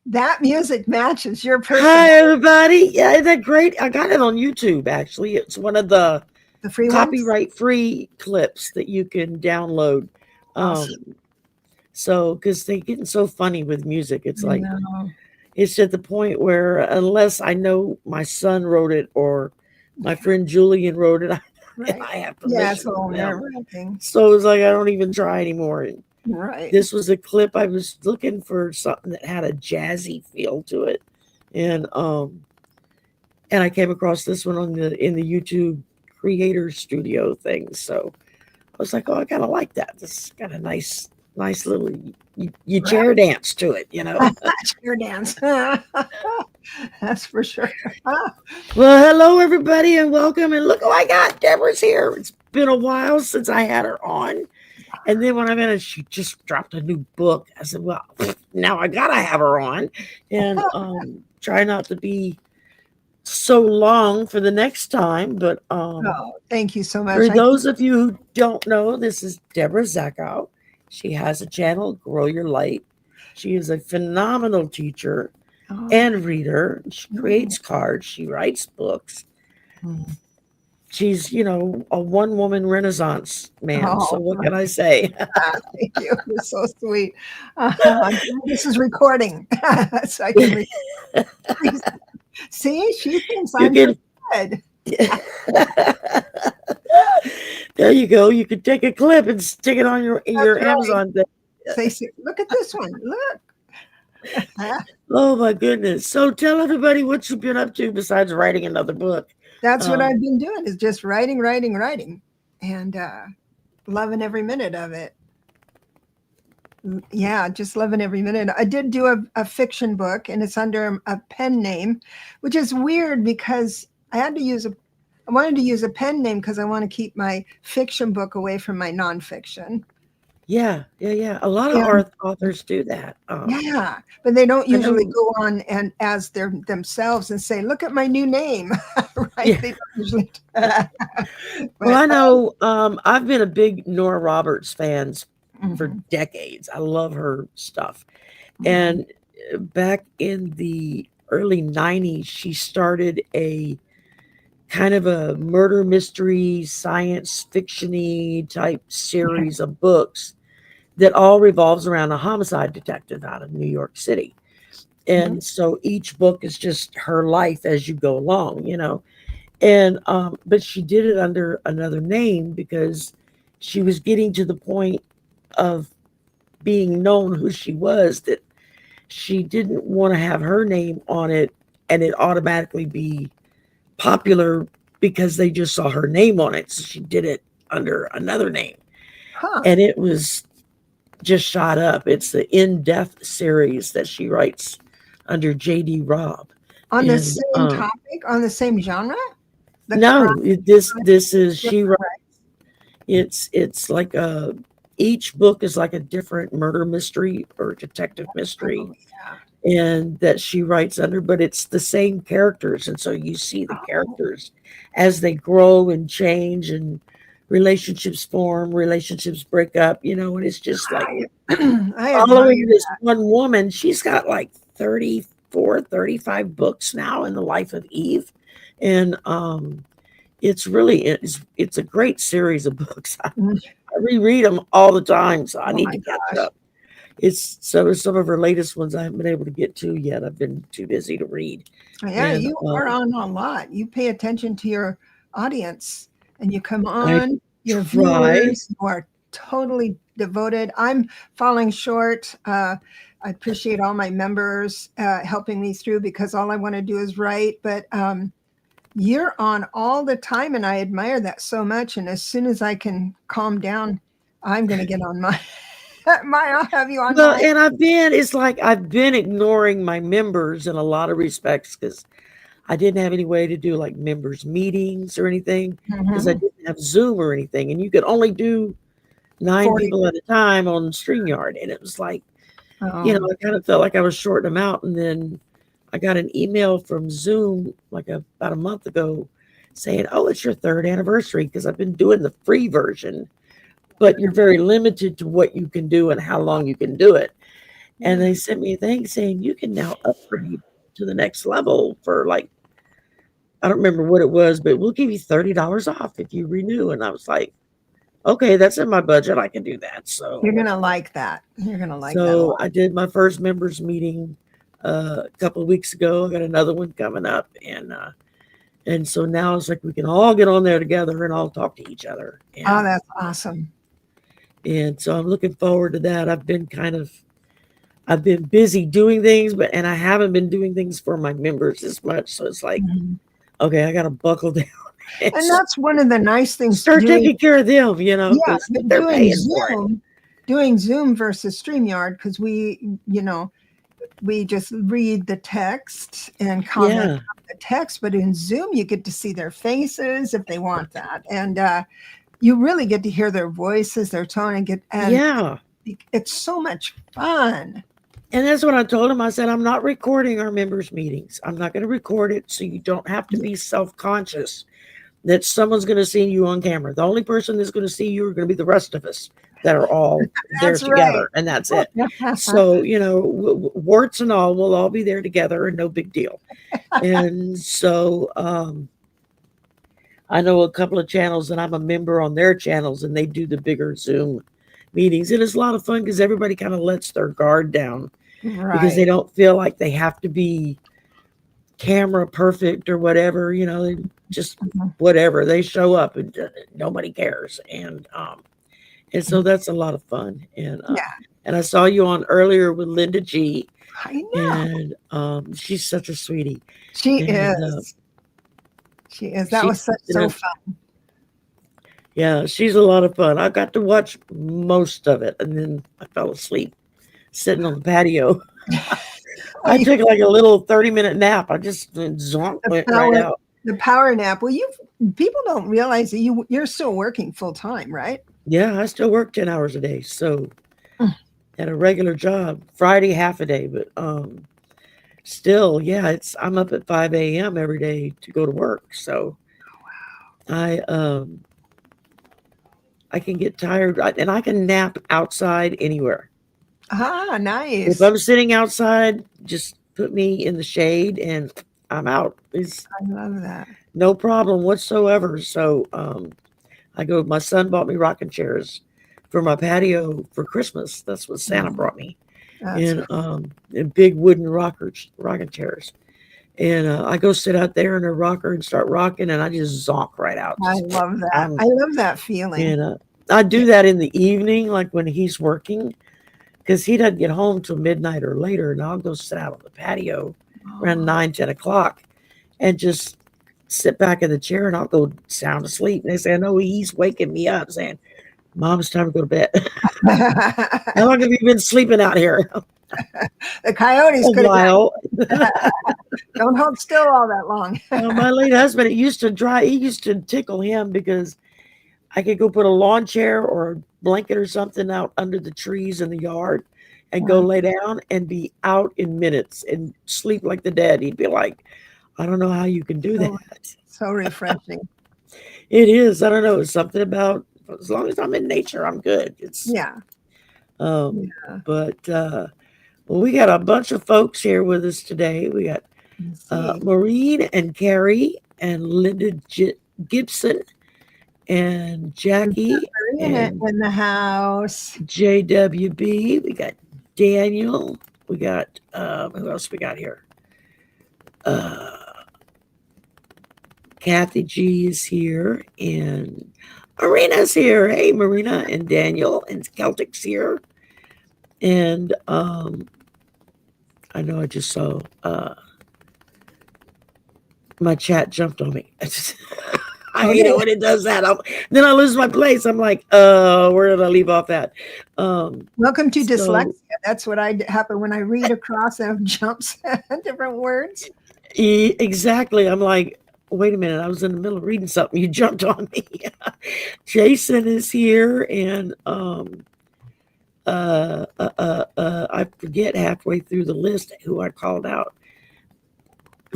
That music matches your person. Hi, everybody. Yeah, isn't that great? I got it on YouTube, actually. It's one of the free copyright-free clips that you can download. Awesome. So, because they're getting so funny with music, it's like, No. it's at the point where unless I know my son wrote it or my friend Julian wrote it, Right. I have Yeah, it's permission all from them. nerve-wracking. So it's like I don't even try anymore. And Right. this was a clip. I was looking for something that had a jazzy feel to it, and I came across this one on in the YouTube Creator Studio thing. So I was like, oh, I kind of like that. This got a nice little you chair dance to it, you know. Chair dance. That's for sure. Well, hello everybody and welcome. And look who I got. Deborah's here. It's been a while since I had her on. And then when I met her, she just dropped a new book. I said, well, now I gotta have her on. And try not to be so long for the next time. But thank you so much. For those of you who don't know, this is Debra Zachau. She has a channel, Grow Your Light. She is a phenomenal teacher and reader. She creates cards. She writes books. She's, a one-woman Renaissance man. So what can I say? Thank you. You're so sweet. This is recording, so I can read. See, she thinks I'm good. There you go. You could take a clip and stick it on your Amazon thing. Say, look at this one. Look. Oh my goodness. So tell everybody what you've been up to besides writing another book. That's what I've been doing, is just writing, and loving every minute of it. Yeah, just loving every minute. I did do a fiction book, and it's under a pen name, which is weird because I wanted to use a pen name because I want to keep my fiction book away from my nonfiction. Yeah. A lot of authors do that. Yeah, but they don't usually go on and as themselves and say, "Look at my new name." Right? Yeah. They don't usually. Well, I know. I've been a big Nora Roberts fan for decades. I love her stuff, and back in the early '90s, she started a kind of a murder mystery, science fiction-y type series of books that all revolves around a homicide detective out of New York City. And so each book is just her life as you go along, And but she did it under another name because she was getting to the point of being known who she was, that she didn't want to have her name on it and it automatically be popular because they just saw her name on it. So she did it under another name. And it was just shot up. It's the In-Depth series that she writes under J.D. Robb. On the same topic, on the same genre? No, this is, she writes, it's like each book is like a different murder mystery or detective mystery. And that she writes under, but it's the same characters. And so you see the characters as they grow and change and relationships form, relationships break up, and it's just like following this one woman. She's got like 34, 35 books now in the life of Eve. And it's a great series of books. I reread them all the time, so I need to catch up. It's some of her latest ones I haven't been able to get to yet. I've been too busy to read. Yeah, you are on a lot. You pay attention to your audience and you come on, your viewers, you are totally devoted. I'm falling short. I appreciate all my members helping me through because all I want to do is write. But you're on all the time and I admire that so much. And as soon as I can calm down, I'm going to get on my... I'll have you on. Well, and I've been ignoring my members in a lot of respects because I didn't have any way to do like members meetings or anything because I didn't have Zoom or anything. And you could only do 9 people at a time on StreamYard. And it was like, I kind of felt like I was shorting them out. And then I got an email from Zoom like about a month ago saying, oh, it's your 3rd anniversary because I've been doing the free version. But you're very limited to what you can do and how long you can do it. And they sent me a thing saying you can now upgrade to the next level for like, I don't remember what it was, but we'll give you $30 off if you renew. And I was like, okay, that's in my budget. I can do that. So you're gonna like that. You're gonna like that a so lot. I did my first members meeting a couple of weeks ago. I got another one coming up, and so now it's like we can all get on there together and all talk to each other. Oh, that's awesome. And so I'm looking forward to that. I've been busy doing things, and I haven't been doing things for my members as much. So it's like, okay, I got to buckle down. And that's one of the nice things. Start taking care of them, Yeah, they're paying for it. Doing Zoom versus StreamYard, because we just read the text and comment on the text, but in Zoom you get to see their faces if they want that, and you really get to hear their voices, their tone, it's so much fun. And that's what I told him. I said, I'm not recording our members meetings. I'm not going to record it, so you don't have to be self-conscious that someone's going to see you on camera. The only person that's going to see you are going to be the rest of us that are all there together, and that's it. So, warts and all, we'll all be there together, and no big deal. And so I know a couple of channels, and I'm a member on their channels, and they do the bigger Zoom meetings. And it's a lot of fun because everybody kind of lets their guard down because they don't feel like they have to be camera perfect or whatever, just whatever. They show up and nobody cares. And so that's a lot of fun. And and I saw you on earlier with Linda G. I know. And she's such a sweetie. She is. That was so fun. Yeah, she's a lot of fun. I got to watch most of it, and then I fell asleep sitting on the patio. I took like a little 30-minute nap. I just went right out. The power nap. Well, people don't realize that you're still working full time, right? Yeah, I still work 10 hours a day. So at a regular job, Friday half a day, but still, I'm up at 5 a.m. every day to go to work. So I can get tired, and I can nap outside anywhere. Ah, nice. If I'm sitting outside, just put me in the shade and I'm out. I love that. No problem whatsoever. So my son bought me rocking chairs for my patio for Christmas. That's what Santa brought me. And big wooden rocking chairs. And I go sit out there in a rocker and start rocking, and I just zonk right out. I love that. I love that feeling. And I do that in the evening, like when he's working, because he doesn't get home till midnight or later, and I'll go sit out on the patio around 9, 10 o'clock and just sit back in the chair, and I'll go sound asleep. And they say, I know he's waking me up saying, Mom, it's time to go to bed. How long have you been sleeping out here? The coyotes a while. Don't hold still all that long. My late husband, it used to tickle him because I could go put a lawn chair or a blanket or something out under the trees in the yard and go lay down and be out in minutes and sleep like the dead. He'd be like, I don't know how you can do that. So refreshing. It is. I don't know. It's something about, as long as I'm in nature, I'm good. But we got a bunch of folks here with us today. We got Maureen and Carrie and Linda Gibson and Jackie in the house. JWB. We got Daniel. We got who else we got here? Kathy G is here, and Marina's here. Hey, Marina and Daniel, and Celtic's here. And I know I just saw my chat jumped on me. I hate it when it does that. Then I lose my place. I'm like, where did I leave off at? Welcome to dyslexia. That's what happen when I read across and jumps different words. Exactly. I'm like, wait a minute. I was in the middle of reading something. You jumped on me. Jason is here, and I forget halfway through the list who I called out.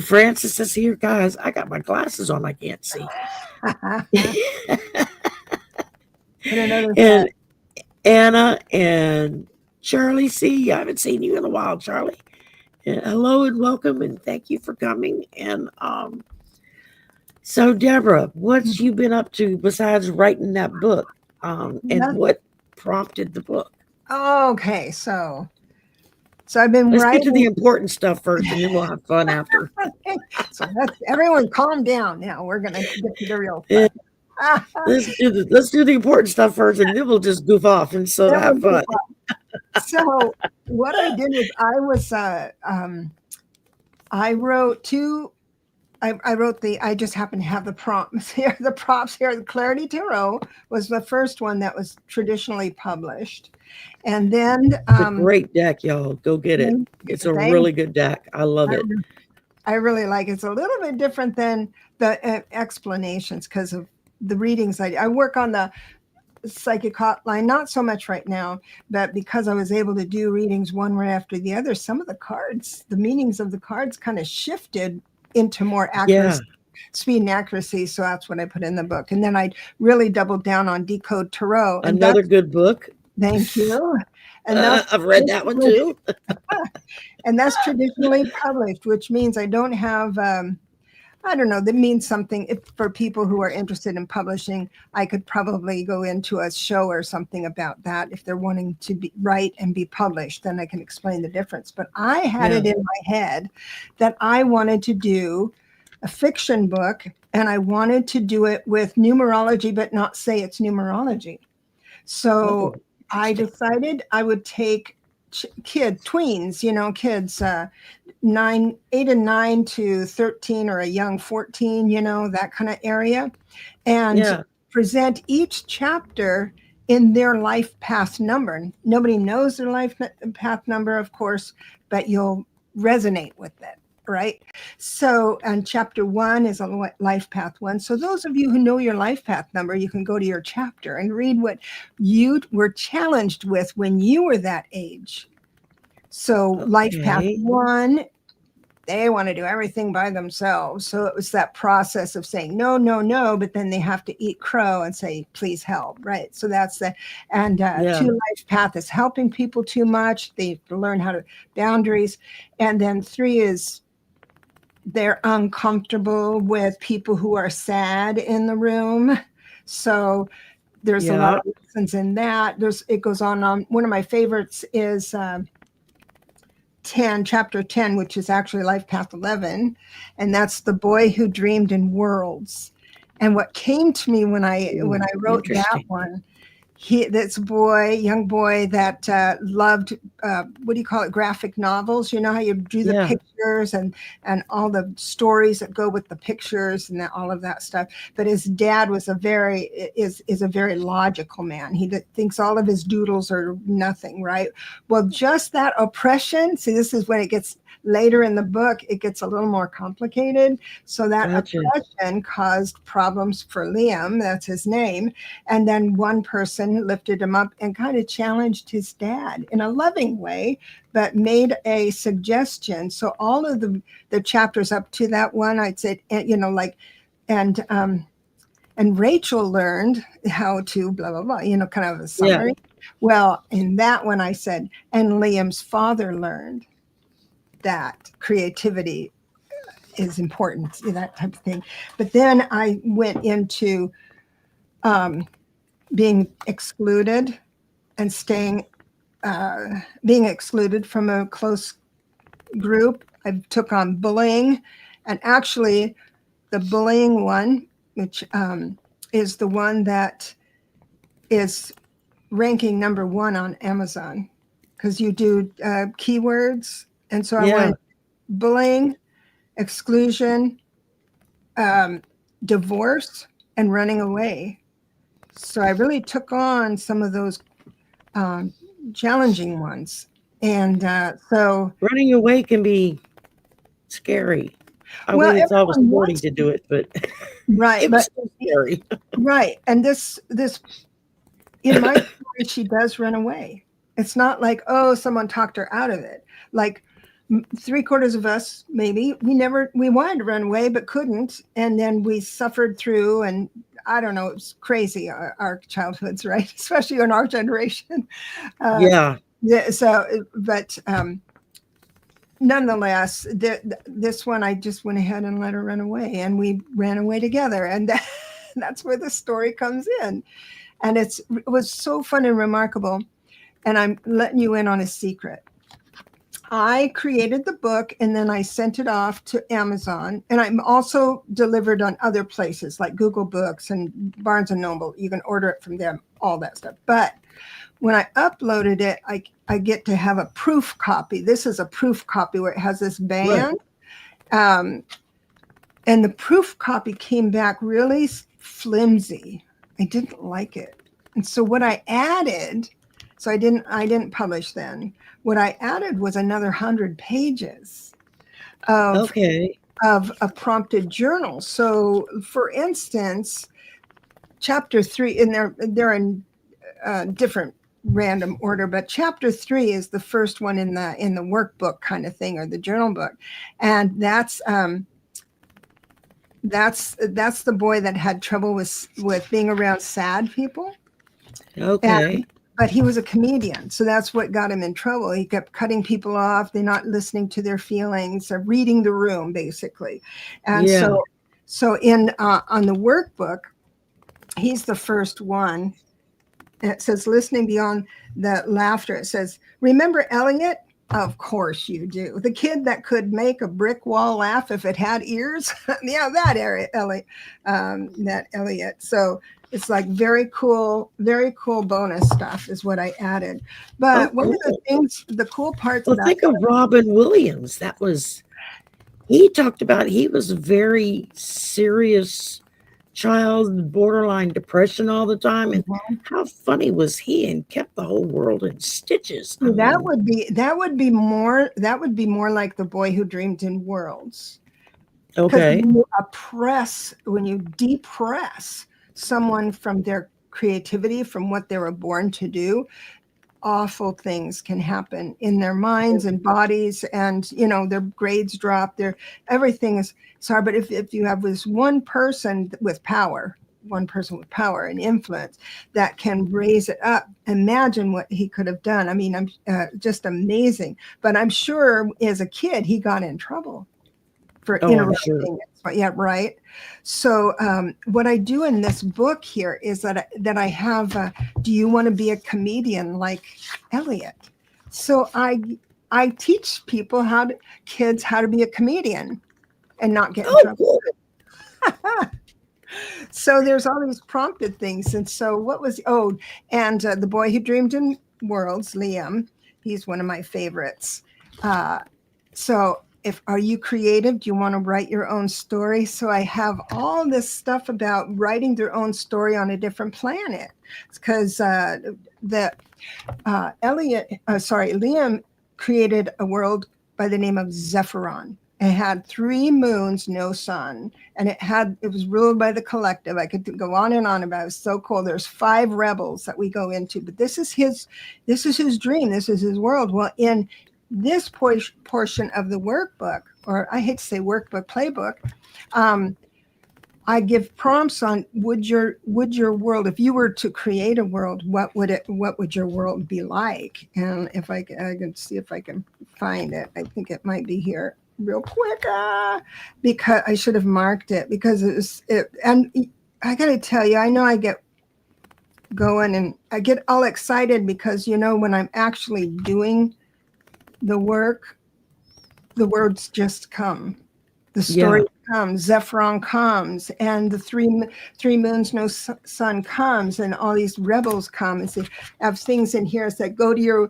Francis is here, guys. I got my glasses on. I can't see. And Anna and Charlie C. I haven't seen you in a while, Charlie. Hello and welcome, and thank you for coming. And so, Deborah, what's you been up to besides writing that book? And what prompted the book? Okay, so I've been Let's writing. get to the important stuff first, and then we'll have fun after. So everyone calm down now. We're going to get to the real fun. Let's do the important stuff first, and then we'll just goof off and so have fun. So what I did was I wrote two. I just happen to have the prompts here. The prompts here. The Clarity Tarot was the first one that was traditionally published. And then it's a great deck, y'all. Go get it. It's a really good deck. I love it. I really like it. It's a little bit different than the explanations because of the readings. I work on the psychic hotline, not so much right now, but because I was able to do readings one right after the other, some of the cards, the meanings of the cards kind of shifted into more accuracy, speed and accuracy. So that's what I put in the book. And then I really doubled down on Decode Tarot. Another good book. Thank you. And I've read that one too. And that's traditionally published, which means I don't have, I don't know, that means something for people who are interested in publishing. I could probably go into a show or something about that if they're wanting to write and be published, then I can explain the difference. But I had it in my head that I wanted to do a fiction book, and I wanted to do it with numerology, but not say it's numerology. So I decided I would take tweens, kids 8 and 9 to 13 or a young 14, that kind of area, and present each chapter in their life path number. Nobody knows their life path number, of course, but you'll resonate with it. Right. So, and chapter 1 is a life path 1. So those of you who know your life path number, you can go to your chapter and read what you were challenged with when you were that age. So life path 1, they want to do everything by themselves. So it was that process of saying, no, no, no, but then they have to eat crow and say, please help. Right. So that's the, and 2 life path is helping people too much. They learn how to boundaries. And then 3 is, they're uncomfortable with people who are sad in the room. So there's a lot of lessons in that. It goes on. One of my favorites is chapter 10, which is actually life path 11. And that's the boy who dreamed in worlds. And what came to me when I wrote that one, this young boy that loved, graphic novels. You know how you do the pictures and all the stories that go with the pictures and all of that stuff. But his dad was a very logical man. He thinks all of his doodles are nothing, right? Well, just that oppression. See, this is when it gets later in the book, it gets a little more complicated. So that oppression caused problems for Liam, that's his name. And then one person lifted him up and kind of challenged his dad in a loving way, but made a suggestion. So all of the chapters up to that one, I'd say, and Rachel learned how to blah, blah, blah, kind of a summary. Well, in that one I said, and Liam's father learned that creativity is important, that type of thing. But then I went into being excluded and being excluded from a close group. I took on bullying, and actually the bullying one, which is the one that is ranking number 1 on Amazon, because you do keywords. And so I went bullying, exclusion, divorce, and running away. So I really took on some of those challenging ones. And so running away can be scary. I waited until I was 40 to do it, but it was so scary. Right. And this in my story, she does run away. It's not like, oh, someone talked her out of it. Like 3/4 of us, maybe, we wanted to run away, but couldn't. And then we suffered through, and I don't know, it was crazy, our childhoods, right? Especially in our generation. But nonetheless, this one, I just went ahead and let her run away, and we ran away together. And that's where the story comes in. And it was so fun and remarkable. And I'm letting you in on a secret. I created the book, and then I sent it off to Amazon, and I'm also delivered on other places like Google Books and Barnes and Noble. You can order it from them, all that stuff. But when I uploaded it, I get to have a proof copy. This is a proof copy where it has this band. Right. And the proof copy came back really flimsy. I didn't like it. And so what I added, so I didn't publish then. What I added was another 100 pages of a prompted journal. So for instance, chapter 3, and they're in different random order, but chapter 3 is the first one in the workbook kind of thing, or the journal book. And that's the boy that had trouble with being around sad people. Okay. But he was a comedian, so that's what got him in trouble. He kept cutting people off. They're not listening to their feelings, or reading the room, basically. And so in on the workbook, he's the first one. And it says, listening beyond the laughter. It says, remember Elliot? Of course you do. The kid that could make a brick wall laugh if it had ears. Yeah, that Elliot. So it's like very cool bonus stuff is what I added. But one of the things, the cool parts about think of Robin Williams. He talked about, he was a very serious child, borderline depression all the time, and how funny was he, and kept the whole world in stitches. That would be more like the boy who dreamed in worlds. Okay. When you depress someone from their creativity, from what they were born to do, awful things can happen in their minds and bodies, and their grades drop, everything is sorry. But if you have this one person with power and influence that can raise it up, imagine what he could have done. I mean, I'm just amazing. But I'm sure as a kid he got in trouble for interrupting it. Yeah, right. So what I do in this book here is that I have, do you want to be a comedian like Elliot? So I teach people kids how to be a comedian and not get in trouble. Cool. So there's all these prompted things. And so the boy who dreamed in worlds, Liam, he's one of my favorites. So are you creative? Do you want to write your own story? So I have all this stuff about writing their own story on a different planet. It's because Liam created a world by the name of Zephyron. It had 3 moons, no sun, and it was ruled by the collective. I could go on and on about it. It was so cool. There's 5 rebels that we go into, but this is his dream. This is his world. Well, in this portion of the workbook, or I hate to say workbook, playbook, I give prompts on would your world, if you were to create a world, what would your world be like? And if I can see if I can find it. I think it might be here real quick, because I should have marked it, because and I got to tell you, I know I get going and I get all excited because when I'm actually doing the work, the words just come. The story comes, Zephyron comes, and the 3 moons, no sun comes, and all these rebels come. And say, I have things in here that go to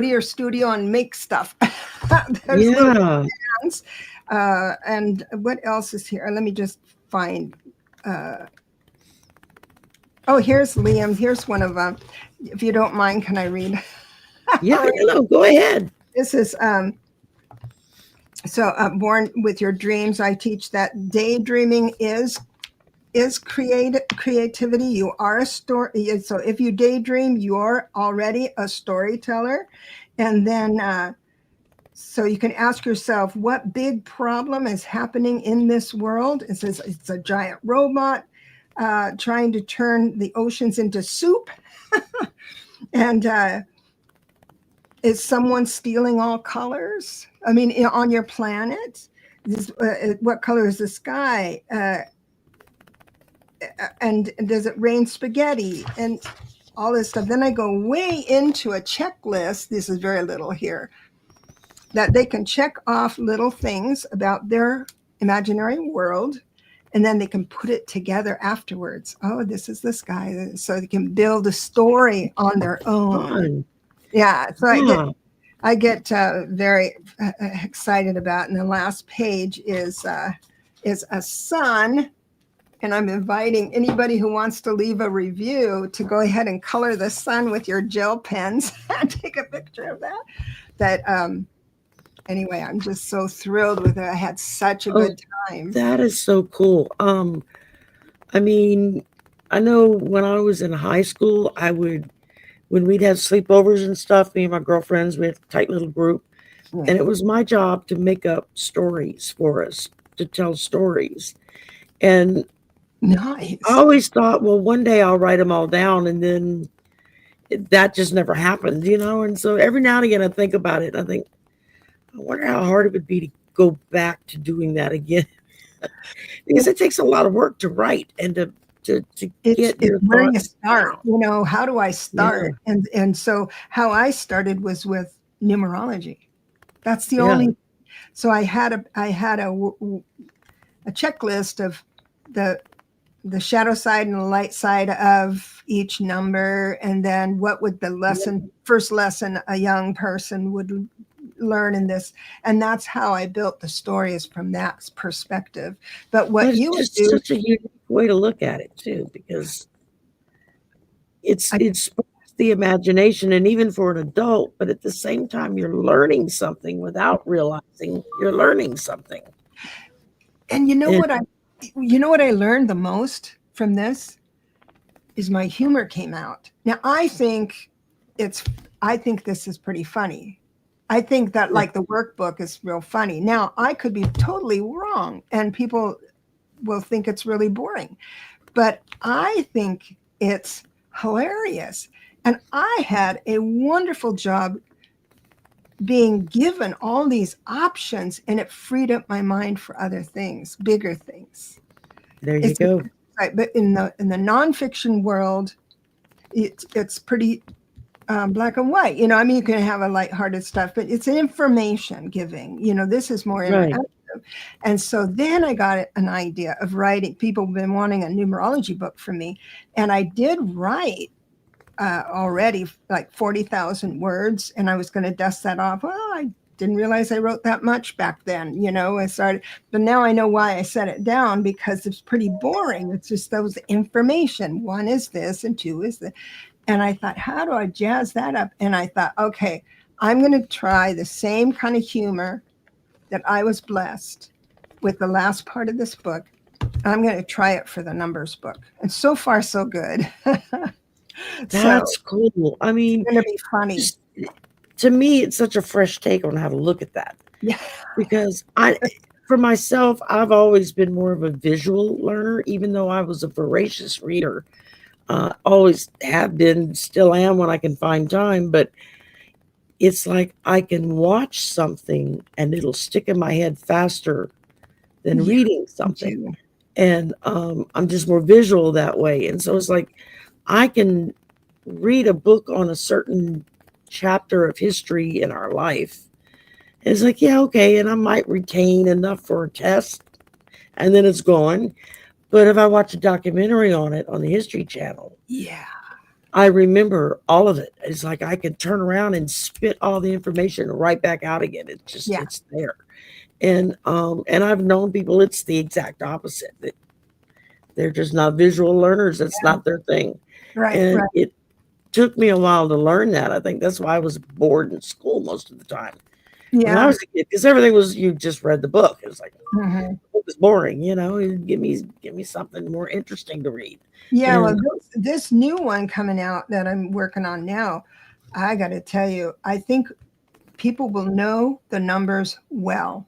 your studio and make stuff. And what else is here? Let me just find. Here's Liam. Here's one of them. If you don't mind, can I read? Yeah, no, go ahead. This is born with your dreams. I teach that daydreaming is creativity. You are a story. So if you daydream, you are already a storyteller. And then so you can ask yourself, what big problem is happening in this world? It says it's a giant robot trying to turn the oceans into soup. And is someone stealing all colors? I mean, on your planet, what color is the sky? And does it rain spaghetti? And all this stuff. Then I go way into a checklist. This is very little here. That they can check off little things about their imaginary world, and then they can put it together afterwards. Oh, this is the sky. So they can build a story on their own. Fun. Yeah. So I get very excited about. And the last page is a sun. And I'm inviting anybody who wants to leave a review to go ahead and color the sun with your gel pens and take a picture of that. Anyway, I'm just so thrilled with it. I had such a good time. That is so cool. I mean, I know when I was in high school, when we'd have sleepovers and stuff, me and my girlfriends, we had a tight little group. Right. And it was my job to make up stories for us, to tell stories. And nice. I always thought, well, one day I'll write them all down, and then that just never happened, And so every now and again I think about it, and I think, I wonder how hard it would be to go back to doing that again. Because it takes a lot of work to write and to get your where you start. How do I start? Yeah. And so how I started was with numerology. That's the only. So I had a checklist of the shadow side and the light side of each number, and then what would the first lesson a young person would learn in this, and that's how I built the stories from that perspective. But what you would do, such a unique way to look at it too, because it's the imagination, and even for an adult, but at the same time you're learning something without realizing you're learning something. And what I learned the most from this is my humor came out. Now I think this is pretty funny. I think that like the workbook is real funny. Now I could be totally wrong and people will think it's really boring, but I think it's hilarious. And I had a wonderful job being given all these options, and it freed up my mind for other things, bigger things. There you go. Right, but in the nonfiction world, it's pretty black and white. I mean, you can have a lighthearted stuff, but it's information giving. This is more interactive. Right. And so then I got an idea of writing. People have been wanting a numerology book from me, and I did write already like 40,000 words, and I was going to dust that off. Well, I didn't realize I wrote that much back then. I started, but now I know why I set it down, because it's pretty boring. It's just those information. 1 is this and 2 is this. And I thought, how do I jazz that up? And I thought, okay, I'm going to try the same kind of humor that I was blessed with the last part of this book. I'm going to try it for the numbers book. And so far, so good. That's cool. I mean, it's going to be funny. To me, it's such a fresh take on how to look at that. Yeah. Because for myself, I've always been more of a visual learner, even though I was a voracious reader. Always have been, still am when I can find time, but it's like I can watch something and it'll stick in my head faster than reading something. And I'm just more visual that way. And so it's like I can read a book on a certain chapter of history in our life. And it's like, yeah, okay. And I might retain enough for a test and then it's gone. But if I watch a documentary on it on the History Channel, I remember all of it. It's like I can turn around and spit all the information right back out again. It's just it's there. And I've known people, it's the exact opposite. That they're just not visual learners. That's not their thing. Right. And it took me a while to learn that. I think that's why I was bored in school most of the time. When I was a kid, because everything was, you just read the book. It was like, it was boring, give me something more interesting to read. Yeah, well, this new one coming out that I'm working on now, I got to tell you, I think people will know the numbers well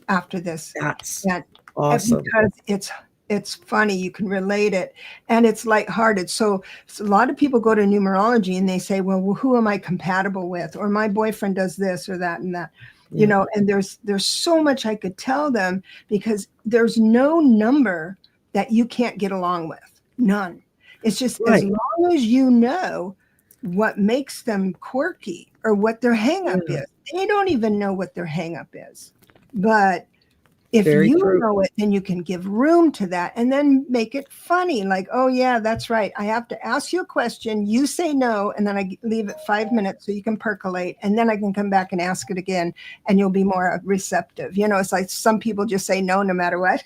after this. That's awesome. Because it's funny. You can relate it, and it's lighthearted. So a lot of people go to numerology and they say, well, who am I compatible with? Or my boyfriend does this or that and that. You know, and there's so much I could tell them, because there's no number that you can't get along with. None. It's just as long as you know what makes them quirky or what their hang up is. They don't even know what their hang up is. But if you know it, then you can give room to that and then make it funny. Like, oh, yeah, that's right. I have to ask you a question. You say no. And then I leave it 5 minutes so you can percolate. And then I can come back and ask it again. And you'll be more receptive. You know, it's like some people just say no matter what.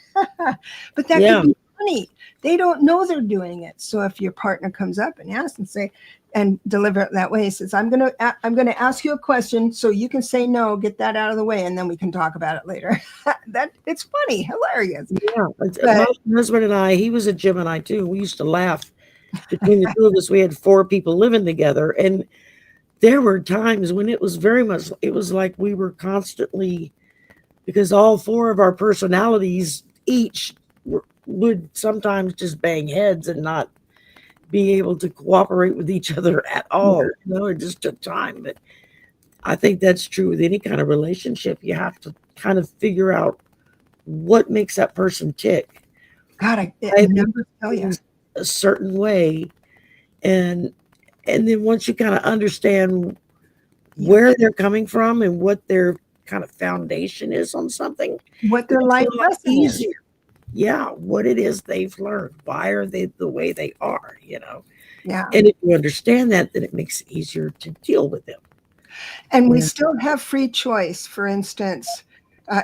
But that could be funny. They don't know they're doing it. So if your partner comes up and asks and say, and deliver it that way, he says, I'm gonna ask you a question so you can say no, get that out of the way, and then we can talk about it later. That it's funny, hilarious. Yeah, my husband and I, he was a Gemini too. We used to laugh between the two of us. We had 4 people living together, and there were times when it was like we were constantly, because all 4 of our personalities each would sometimes just bang heads and not be able to cooperate with each other at all. You know, it just took time. But I think that's true with any kind of relationship. You have to kind of figure out what makes that person tick. God, I never tell you a certain way, and then once you kind of understand where they're coming from and what their kind of foundation is on something, what their life lesson is. Yeah, what it is they've learned. Why are they the way they are, you know? Yeah. And if you understand that, then it makes it easier to deal with them. And we still have free choice. For instance,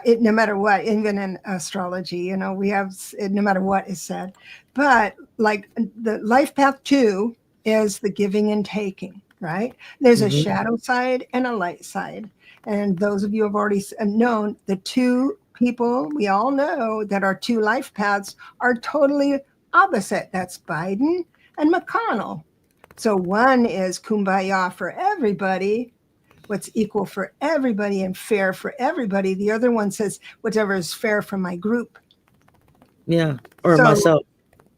no matter what, even in astrology, you know, we have, no matter what is said. But like the life path 2 is the giving and taking, right? There's a shadow side and a light side. And those of you have already known the 2 people we all know that are 2 life paths are totally opposite. That's Biden and McConnell. So one is kumbaya for everybody, what's equal for everybody and fair for everybody. The other one says whatever is fair for my group. Yeah, or myself.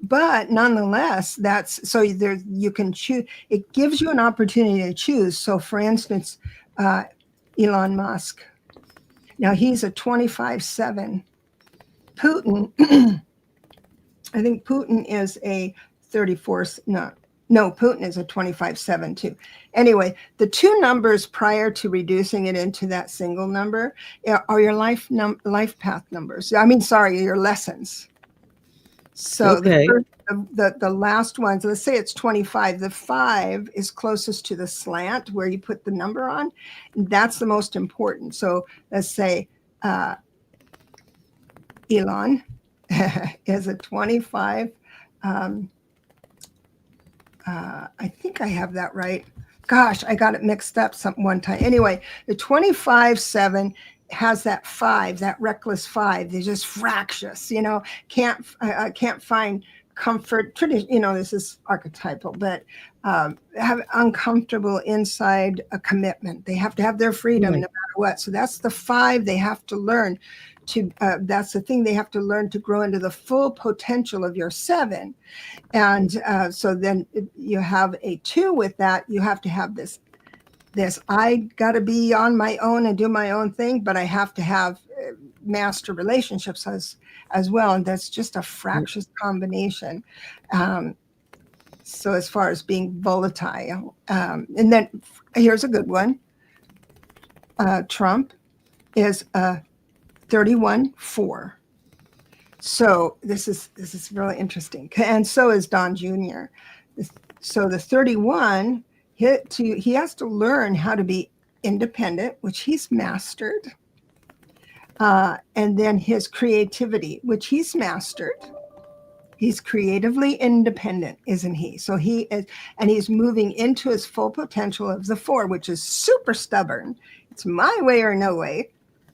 But nonetheless, that's so there you can choose. It gives you an opportunity to choose. So for instance, Elon Musk. Now he's a 25/7. Putin, I think Putin is a 34. No, Putin is a 25/7 too. Anyway, the 2 numbers prior to reducing it into that single number are your life path numbers. I mean, sorry, your lessons. So the last ones, let's say it's 25. The 5 is closest to the slant where you put the number on. That's the most important. So let's say Elon is a 25. I think I have that right. Gosh, I got it mixed up one time. Anyway, the 25/7 has that 5, that reckless 5. They're just fractious, you know, can't find comfort. You know, this is archetypal, but have uncomfortable inside a commitment. They have to have their freedom no matter what. So that's the 5 they have to learn to. That's the thing they have to learn to grow into the full potential of your 7. And so then you have a 2 with that. You have to have this I got to be on my own and do my own thing, but I have to have master relationships as well. And that's just a fractious combination. So as far as being volatile. And then here's a good one. Trump is a 31/4. So this is really interesting. And so is Don Jr. So the 31, he has to learn how to be independent, which he's mastered. And then his creativity, which he's mastered. He's creatively independent, isn't he? So he is, and he's moving into his full potential of the 4, which is super stubborn. It's my way or no way,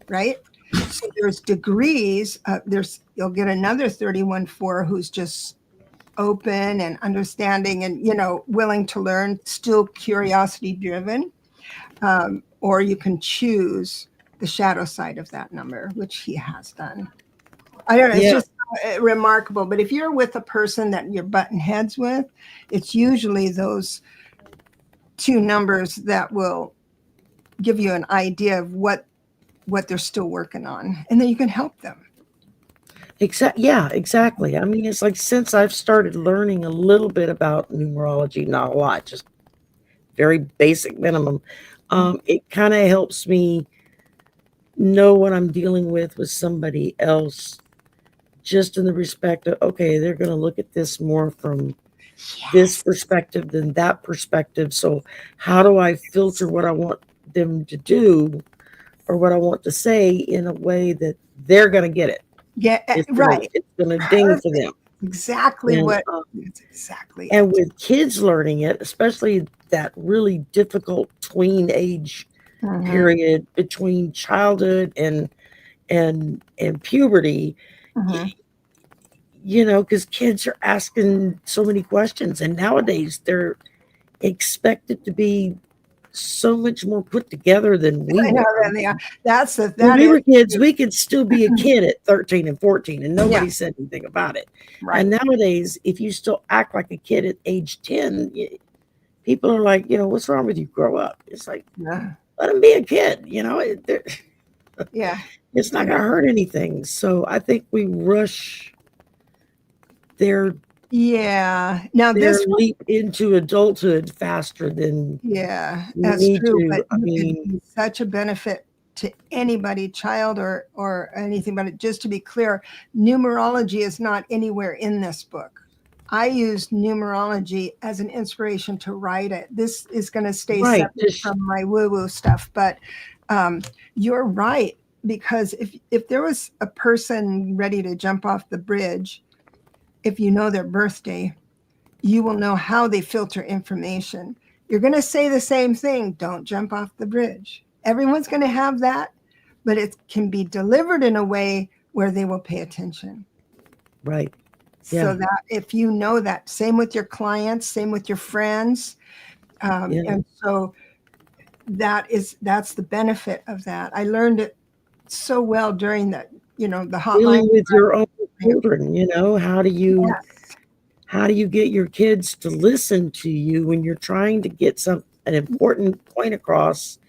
right? So there's degrees. You'll get another 31/4 who's just open and understanding and, you know, willing to learn, still curiosity driven. Or you can choose the shadow side of that number, which he has done. I don't know. It's just remarkable. But if you're with a person that you're butting heads with, it's usually those two numbers that will give you an idea of what they're still working on, and then you can help them. Yeah, exactly. I mean, it's like since I've started learning a little bit about numerology, not a lot, just very basic minimum, it kind of helps me know what I'm dealing with somebody else, just in the respect of, okay, they're going to look at this more from this perspective than that perspective. So how do I filter what I want them to do or what I want to say in a way that they're going to get it? Yeah, It's right. It's going to ding for them. Exactly. And, what it's exactly. And with kids learning it, especially that really difficult tween age period between childhood and puberty, you know, because kids are asking so many questions, and nowadays they're expected to be so much more put together than we I know, were. When we were kids, we could still be a kid at 13 and 14 and nobody said anything about it. Right. And nowadays, if you still act like a kid at age 10, people are like, you know, what's wrong with you? Grow up. It's like, let them be a kid, you know. It's not going to hurt anything. So I think we rush their leap into adulthood faster than that's true. But I mean, such a benefit to anybody, child or anything. But just to be clear, numerology is not anywhere in this book. I used numerology as an inspiration to write it. This is going to stay separate from my woo-woo stuff. But you're right, because if there was a person ready to jump off the bridge, if you know their birthday, you will know how they filter information. You're going to say the same thing. Don't jump off the bridge. Everyone's going to have that, but it can be delivered in a way where they will pay attention. Right. So that if you know that, same with your clients, same with your friends. And so that's the benefit of that. I learned it so well during the hotline. Dealing with your own children, you know, how do you get your kids to listen to you when you're trying to get an important point across,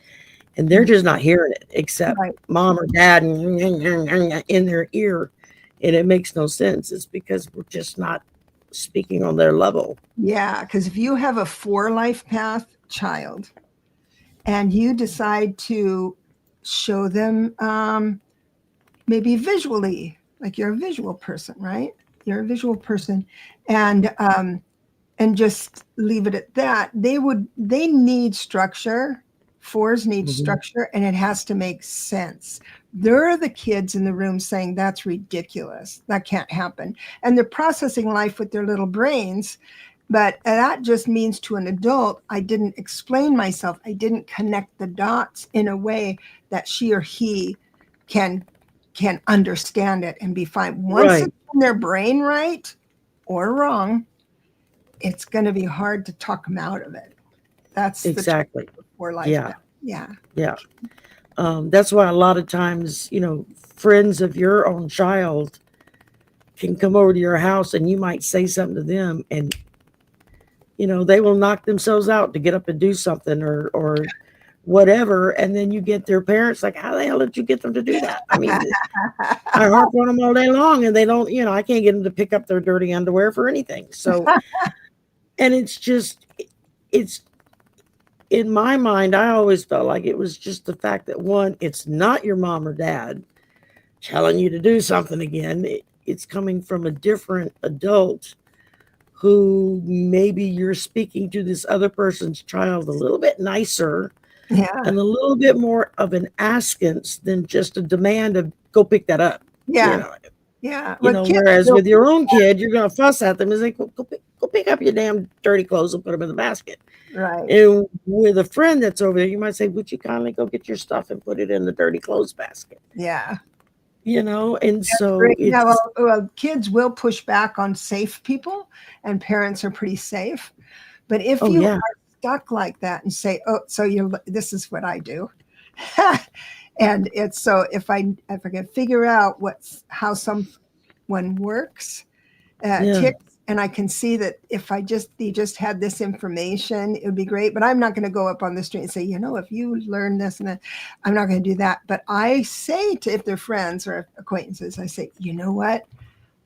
and they're just not hearing it, except mom or dad in their ear, and it makes no sense. It's because we're just not speaking on their level. Yeah, because if you have a 4 life path child and you decide to show them maybe visually, like you're a visual person, right? You're a visual person, and just leave it at that. They need structure. 4s need structure, and it has to make sense. They're the kids in the room saying that's ridiculous. That can't happen. And they're processing life with their little brains. But that just means to an adult, I didn't explain myself. I didn't connect the dots in a way that she or he can understand it and be fine. Once it's in their brain, right or wrong, it's going to be hard to talk them out of it. That's exactly for life. That's why a lot of times, you know, friends of your own child can come over to your house and you might say something to them, and you know, they will knock themselves out to get up and do something or whatever, and then you get their parents like, how the hell did you get them to do that? I mean, I harp on them all day long, and they don't, you know, I can't get them to pick up their dirty underwear for anything. So, and it's in my mind, I always felt like it was just the fact that, one, it's not your mom or dad telling you to do something again. It's coming from a different adult who maybe you're speaking to this other person's child a little bit nicer and a little bit more of an askance than just a demand of go pick that up. You know, whereas with your own kid, you're going to fuss at them and say, go pick up your damn dirty clothes and put them in the basket. Right. And with a friend that's over there, you might say, would you kindly go get your stuff and put it in the dirty clothes basket? Yeah. You know, and that's so kids will push back on safe people, and parents are pretty safe. But if you are stuck like that and say, oh, so this is what I do. And it's so if I can figure out how some one works, Yeah. ticks. And I can see that if you just had this information, it would be great. But I'm not going to go up on the street and say, if you learn this and that, I'm not going to do that. But I say if they're friends or acquaintances, I say, you know what?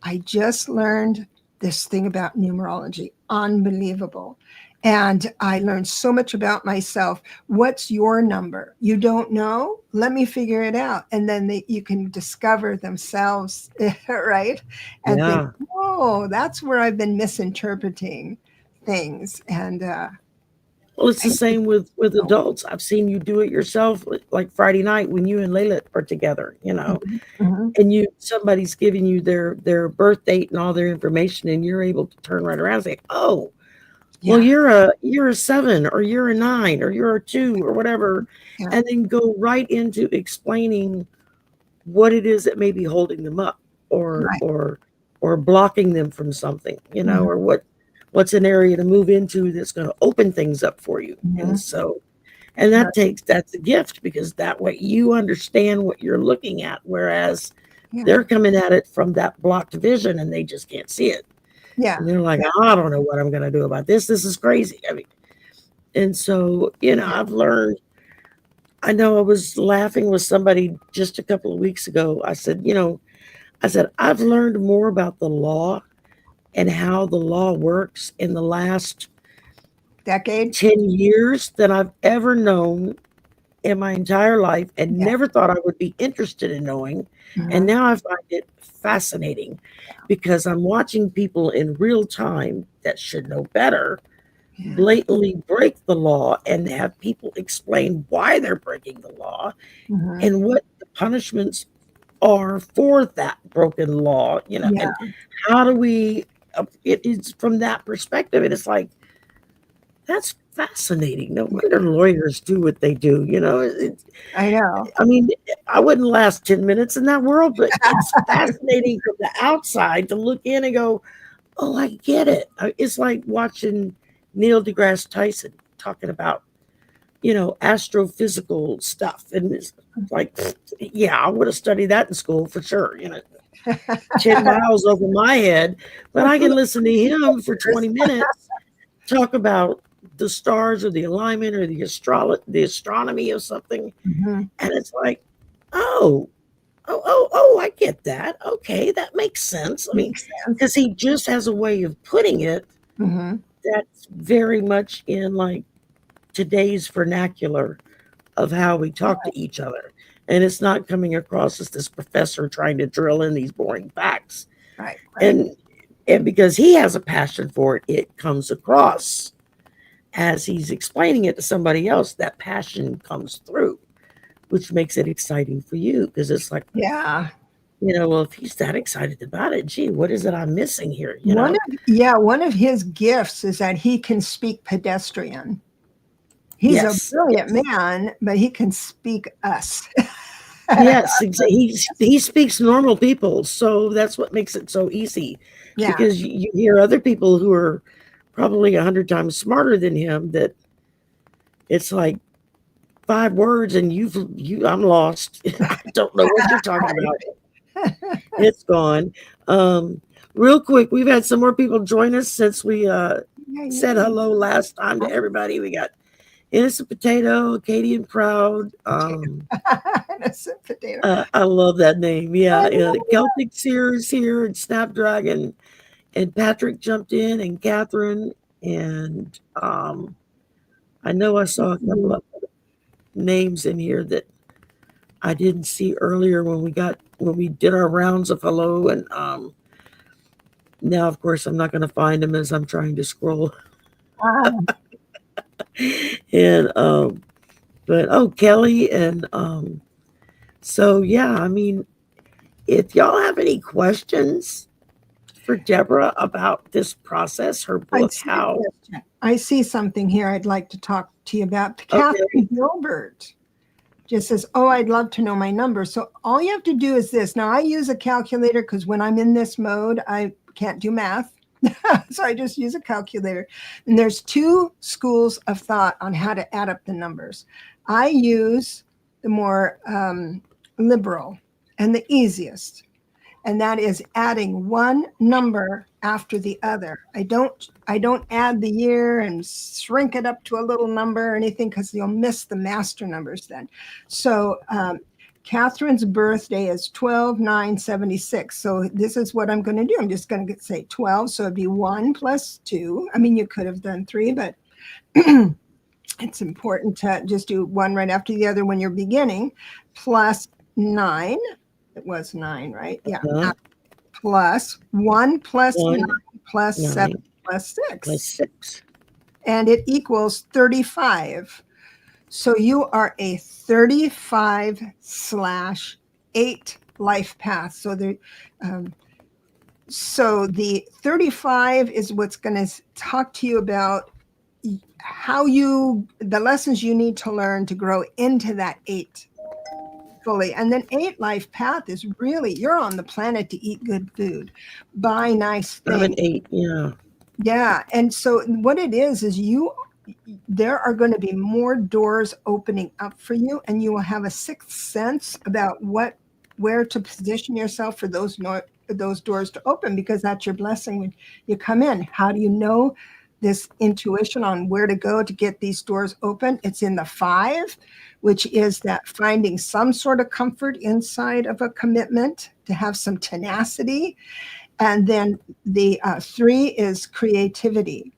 I just learned this thing about numerology. Unbelievable. And I learned so much about myself. What's your number? You don't know? Let me figure it out. And then you can discover themselves, right? And think, oh, that's where I've been misinterpreting things. And well, it's the same with adults. I've seen you do it yourself, like Friday night when you and Layla are together, and somebody's giving you their birth date and all their information, and you're able to turn right around and say, oh, well, you're a 7, or you're a 9, or you're a 2, or whatever, and then go right into explaining what it is that may be holding them up, or blocking them from something, or what's an area to move into that's going to open things up for you. And so, and that's a gift, because that way you understand what you're looking at, whereas they're coming at it from that blocked vision and they just can't see it. Yeah. And they're like, I don't know what I'm going to do about this. This is crazy. I mean, and so, I've learned, I know I was laughing with somebody just a couple of weeks ago. I said, I've learned more about the law and how the law works in the last decade, 10 years than I've ever known in my entire life, and never thought I would be interested in knowing. And now I find it fascinating, because I'm watching people in real time that should know better blatantly break the law, and have people explain why they're breaking the law and what the punishments are for that broken law, and how do we, it's from that perspective. And it's like, that's fascinating. No wonder lawyers do what they do. I know. I mean, I wouldn't last 10 minutes in that world, but it's fascinating from the outside to look in and go, oh, I get it. It's like watching Neil deGrasse Tyson talking about, astrophysical stuff. And it's like, I would have studied that in school for sure, 10 miles over my head. But I can listen to him for 20 minutes talk about the stars, or the alignment, or the astronomy of something. And it's like, oh, I get that. Okay, that makes sense. I mean, because he just has a way of putting it that's very much in like today's vernacular of how we talk to each other. And it's not coming across as this professor trying to drill in these boring facts. Right. And because he has a passion for it, it comes across as he's explaining it to somebody else. That passion comes through, which makes it exciting for you, because it's like, well, if he's that excited about it, gee, what is it I'm missing here? One of his gifts is that he can speak pedestrian. He's a brilliant man, but he can speak us. Yes, he speaks normal people, so that's what makes it so easy. Because you hear other people who are probably 100 times smarter than him, that it's like 5 words and I'm lost. I don't know what you're talking about. It's gone. Real quick, we've had some more people join us since we said hello last time to everybody. We got Innocent Potato, Katie and Proud. Innocent Potato. I love that name. Celtic Sears here, and Snapdragon, and Patrick jumped in, and Catherine, and I know I saw a couple of names in here that I didn't see earlier when we did our rounds of hello, and now of course I'm not going to find them as I'm trying to scroll. And but Kelly, and so I mean, if y'all have any questions for Debra about this process, her book, I see something here I'd like to talk to you about. Catherine Gilbert just says, oh, I'd love to know my number. So all you have to do is this. Now I use a calculator because when I'm in this mode, I can't do math. So I just use a calculator. And there's 2 schools of thought on how to add up the numbers. I use the more liberal and the easiest. and that is adding one number after the other. I don't add the year and shrink it up to a little number or anything, because you'll miss the master numbers then. So Catherine's birthday is 12/9/76. So this is what I'm going to do. I'm just going to say 12. So it'd be 1 plus 2. I mean, you could have done 3, but it's important to just do one right after the other when you're beginning, plus 9. It was 9, right? Yeah. Plus 1 plus 9 plus 7 plus 6. Plus 6. And it equals 35. So you are a 35/8 life path. So the 35 is what's going to talk to you about the lessons you need to learn to grow into that 8 fully. And then 8 life path is really, you're on the planet to eat good food, buy nice things. I'm an 8, yeah. Yeah. And so what it is there are going to be more doors opening up for you, and you will have a sixth sense about where to position yourself for those doors to open, because that's your blessing when you come in. How do you know this intuition on where to go to get these doors open? It's in the 5, which is that finding some sort of comfort inside of a commitment, to have some tenacity. And then the 3 is creativity.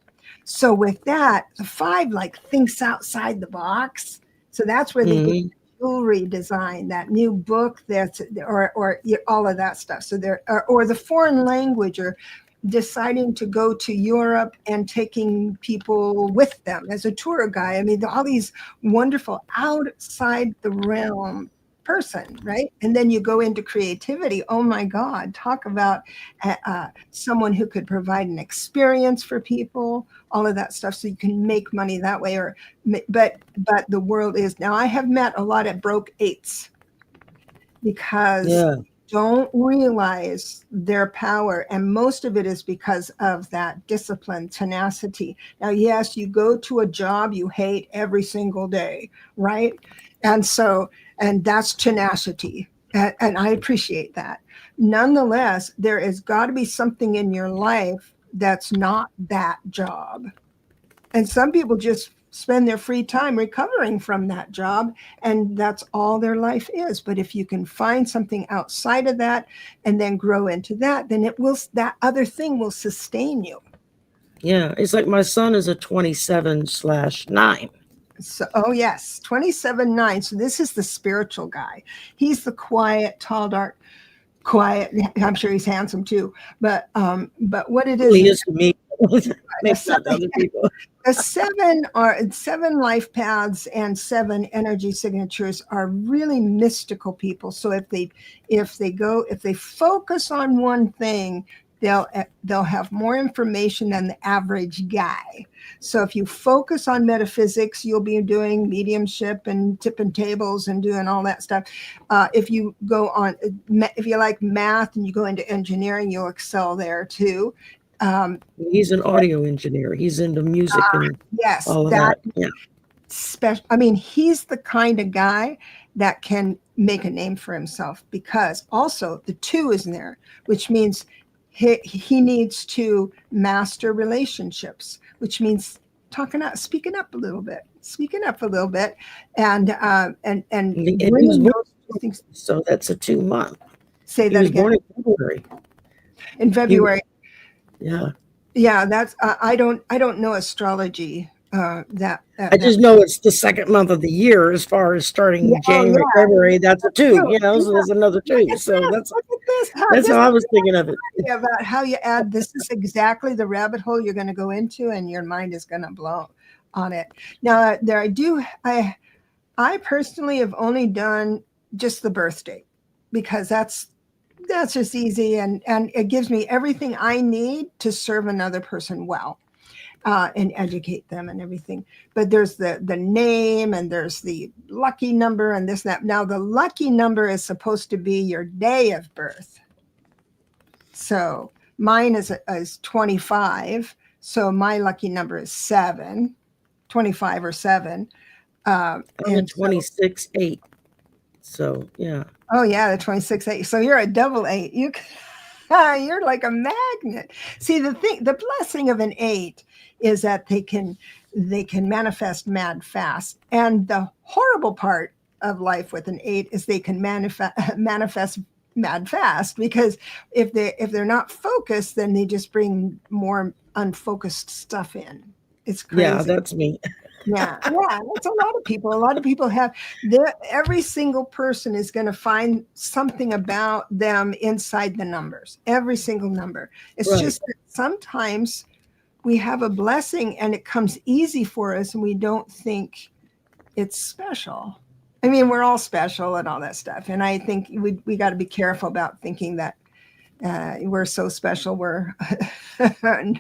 So with that, the 5 thinks outside the box. So that's where they get jewelry design, that new book or all of that stuff. So or the foreign language, or deciding to go to Europe and taking people with them as a tour guide. I mean, all these wonderful outside the realm person, right? And then you go into creativity. Oh my God, talk about someone who could provide an experience for people, all of that stuff, so you can make money that way. But the world is, now I have met a lot of broke 8s because don't realize their power, and most of it is because of that discipline, tenacity. Now, yes, you go to a job you hate every single day, right? And that's tenacity. And I appreciate that. Nonetheless, there has got to be something in your life that's not that job. And some people just spend their free time recovering from that job, and that's all their life is. But if you can find something outside of that and then grow into that, then that other thing will sustain you. Yeah, it's like my son is a 27/9. So, oh yes, 27/9. So this is the spiritual guy. He's the quiet, tall, dark, quiet. I'm sure he's handsome too. But what it is, he is to me. Makes that to other people. The 7 life paths and 7 energy signatures are really mystical people. So if they focus on one thing, they'll have more information than the average guy. So if you focus on metaphysics, you'll be doing mediumship and tipping tables and doing all that stuff. If you like math and you go into engineering, you'll excel there too. He's an audio engineer. He's into music and all of that. Yeah. I mean, he's the kind of guy that can make a name for himself, because also the 2 is in there, which means he needs to master relationships, which means speaking up a little bit, and bringing those things. So that's a 2 month. Say that again. Born in February. In February. Yeah. That's I don't know astrology. I just know it's the 2nd month of the year, as far as starting January, February. That's a 2, so there's another 2. So that's how I was thinking of it. About how you add, this is exactly the rabbit hole you're going to go into, and your mind is going to blow on it. Now, I personally have only done just the birth date, because that's just easy, and it gives me everything I need to serve another person well. And educate them and everything. But there's the name, and there's the lucky number, and this and that. Now, the lucky number is supposed to be your day of birth. So mine is 25. So my lucky number is 7, 25 or 7. I'm 26/8. So yeah. Oh yeah, the 26-8. So you're a double 8. You're like a magnet. See, the blessing of an 8 is that they can manifest mad fast. And the horrible part of life with an 8 is they can manifest mad fast, because if they're not focused, then they just bring more unfocused stuff in. It's crazy. Yeah, that's me. Yeah, that's a lot of people. A lot of people have every single person is going to find something about them inside the numbers, every single number. It's Right. just that sometimes we have a blessing and it comes easy for us and we don't think it's special. I mean, we're all special and all that stuff. And I think we got to be careful about thinking that we're so special. We're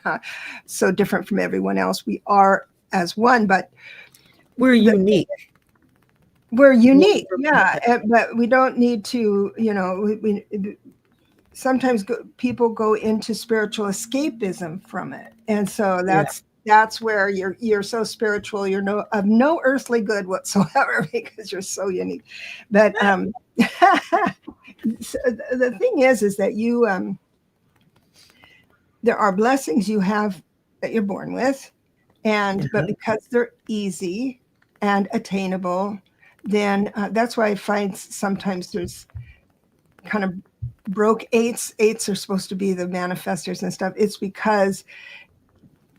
not so different from everyone else. We are as one, but we're unique. We're unique, yeah, but we don't need to, we sometimes people go into spiritual escapism from it, and so that's where you're so spiritual, you're of no earthly good whatsoever because you're so unique. But so the thing is that you there are blessings you have that you're born with, and but because they're easy and attainable, then that's why I find sometimes there's kind of broke 8s. 8s are supposed to be the manifestors and stuff. It's because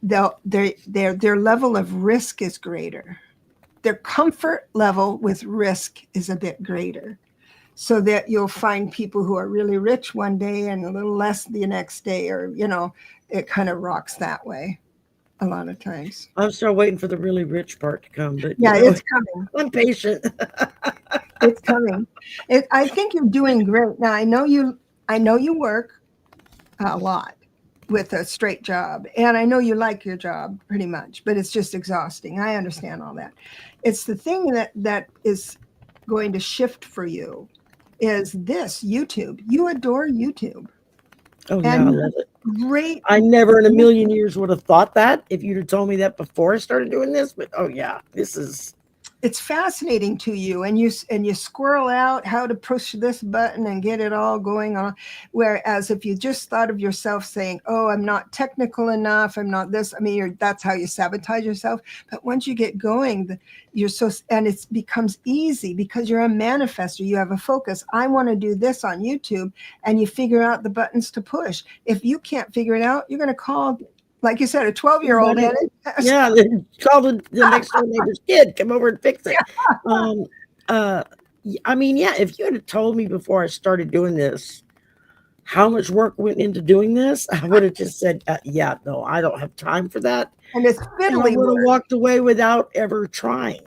their level of risk is greater. Their comfort level with risk is a bit greater. So that you'll find people who are really rich one day and a little less the next day, or, it kind of rocks that way a lot of times. I'm still waiting for the really rich part to come, but it's coming. I'm patient. It's coming. I think you're doing great. Now I know you work a lot with a straight job, and I know you like your job pretty much, but it's just exhausting. I understand all that. It's the thing that is going to shift for you is this YouTube. You adore YouTube. Oh yeah, I love it. Great. I never in a million years would have thought that if you'd have told me that before I started doing this. But oh yeah, it's fascinating to you, and you squirrel out how to push this button and get it all going on. Whereas if you just thought of yourself saying, "Oh, I'm not technical enough. I'm not this." I mean, that's how you sabotage yourself. But once you get going, and it becomes easy because you're a manifester. You have a focus. I want to do this on YouTube, and you figure out the buttons to push. If you can't figure it out, you're going to call, like you said, a 12-year-old. Yeah, call the next door neighbor's kid, come over and fix it. I mean, yeah, if you had told me before I started doing this how much work went into doing this, I would have just said, yeah, no, I don't have time for that. And it's fiddly. I would have walked away without ever trying,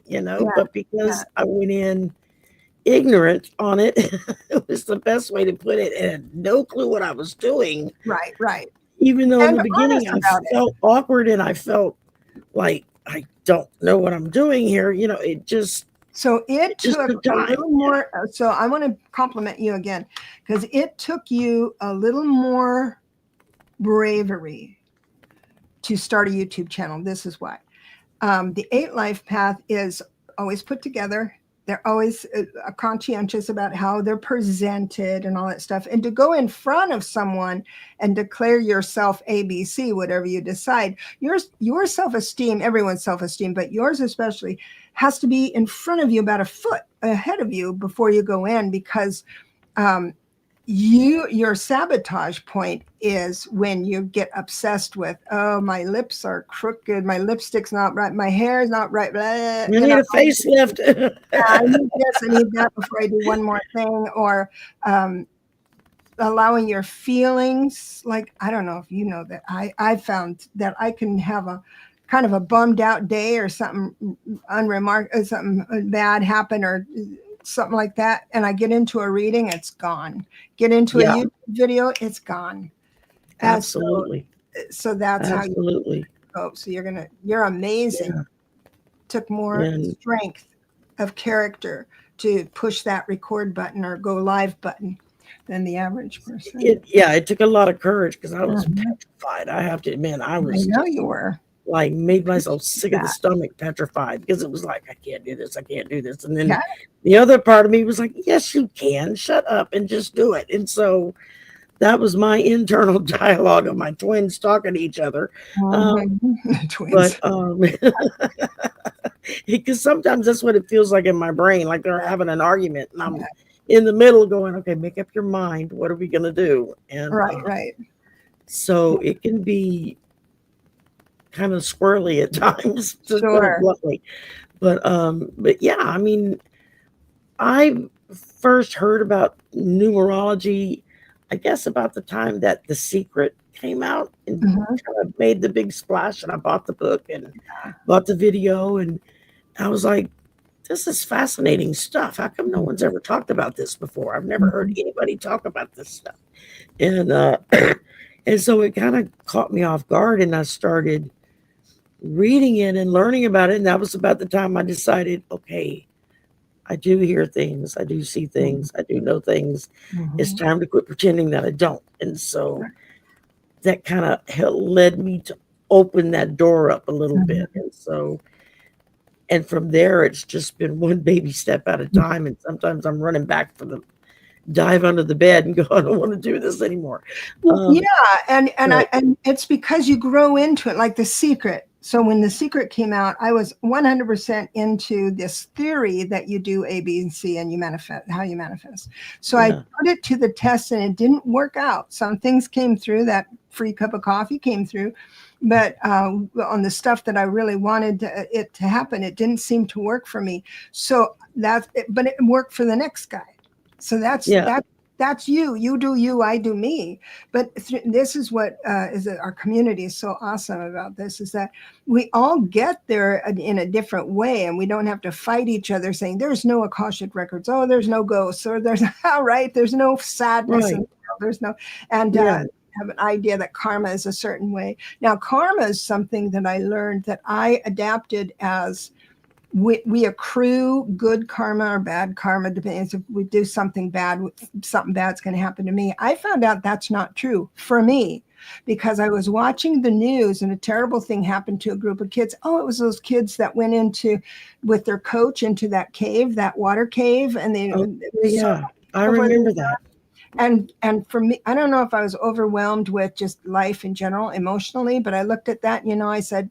but because I went in ignorant on it, it was the best way to put it, and had no clue what I was doing. Right. Even though in the beginning I felt awkward and I felt like I don't know what I'm doing here, it just. So it took a little more. So I want to compliment you again, because it took you a little more bravery to start a YouTube channel. This is why. The 8 Life Path is always put together. They're always conscientious about how they're presented and all that stuff. And to go in front of someone and declare yourself ABC, whatever you decide, your self-esteem, everyone's self-esteem, but yours especially, has to be in front of you, about a foot ahead of you before you go in, because your sabotage point is when you get obsessed with, oh, my lips are crooked, my lipstick's not right, my hair is not right, blah, you need a facelift. I need this, I need that before I do one more thing. Or allowing your feelings, like, I don't know if you know that I found that I can have a kind of a bummed out day, or something something bad happen, or something like that, and I get into a reading, it's gone. Get into a YouTube video, it's gone. Absolutely. So that's how you go. So you're amazing. Yeah. Took more strength of character to push that record button or go live button than the average person. It took a lot of courage, because I was petrified. I have to admit, I know you were. like made myself sick of the stomach, petrified, because it was like, I can't do this, I can't do this. And then Yeah. the other part of me was like, yes, you can, shut up and just do it. And so that was my internal dialogue of my twins talking to each other. Twins. But because sometimes that's what it feels like in my brain, like they're having an argument, and I'm in the middle going, okay, make up your mind, what are we gonna do? And right. So it can be kind of squirrely at times, to put it bluntly. But yeah, I mean, I first heard about numerology, I guess, about the time that The Secret came out and kind of made the big splash, and I bought the book and bought the video, and I was like, this is fascinating stuff. How come no one's ever talked about this before? I've never heard anybody talk about this stuff. And and so it kind of caught me off guard, and I started reading it and learning about it. And that was about the time I decided, okay, I do hear things, I do see things, I do know things. It's time to quit pretending that I don't. And so that kind of led me to open that door up a little bit. And so, and from there, it's just been one baby step at a time. And sometimes I'm running back for the dive under the bed and go, I don't want to do this anymore. And it's because you grow into it, like The Secret. So when The Secret came out, I was 100% into this theory that you do A, B, and C, and you manifest how you manifest. So I put it to the test, and it didn't work out. Some things came through. That free cup of coffee came through, but on the stuff that I really wanted it to happen, it didn't seem to work for me. So but it worked for the next guy. So that's you. You do you, I do me. But this is what our community is so awesome about this, is that we all get there in a different way, and we don't have to fight each other saying there's no Akashic records. Oh, there's no ghosts, or there's there's no sadness. And there's no, and have an idea that karma is a certain way. Now, karma is something that I learned that I adapted as we accrue good karma or bad karma, depending if we do something bad, something bad's going to happen to me. I found out that's not true for me, because I was watching the news and a terrible thing happened to a group of kids. Oh, it was those kids that went with their coach into that cave, that water cave. And I remember that. And for me, I don't know if I was overwhelmed with just life in general, emotionally, but I looked at that, I said,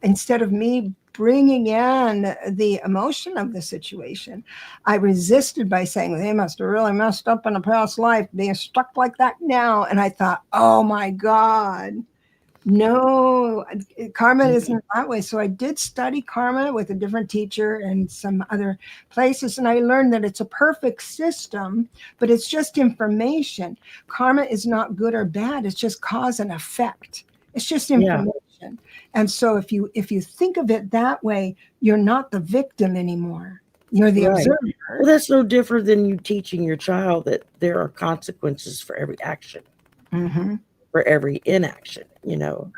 instead of me bringing in the emotion of the situation, I resisted by saying, they must have really messed up in a past life, being stuck like that now. And I thought, oh my God, no, karma isn't that way. So I did study karma with a different teacher and some other places, and I learned that it's a perfect system, but it's just information. Karma is not good or bad. It's just cause and effect. It's just information. And so if you think of it that way, you're not the victim anymore. You're the observer. Well, that's no different than you teaching your child that there are consequences for every action, for every inaction. You're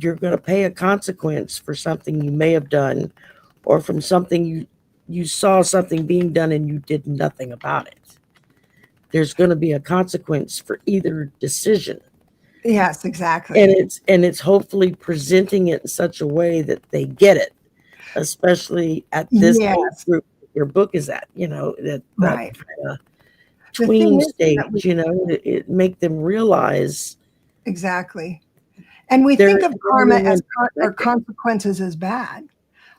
going to pay a consequence for something you may have done, or from something you saw something being done and you did nothing about it. There's going to be a consequence for either decision. Yes, exactly. And it's hopefully presenting it in such a way that they get it, especially at this age group your book is at, that kind of tween stage, it make them realize. Exactly. And we think of karma or consequences as bad.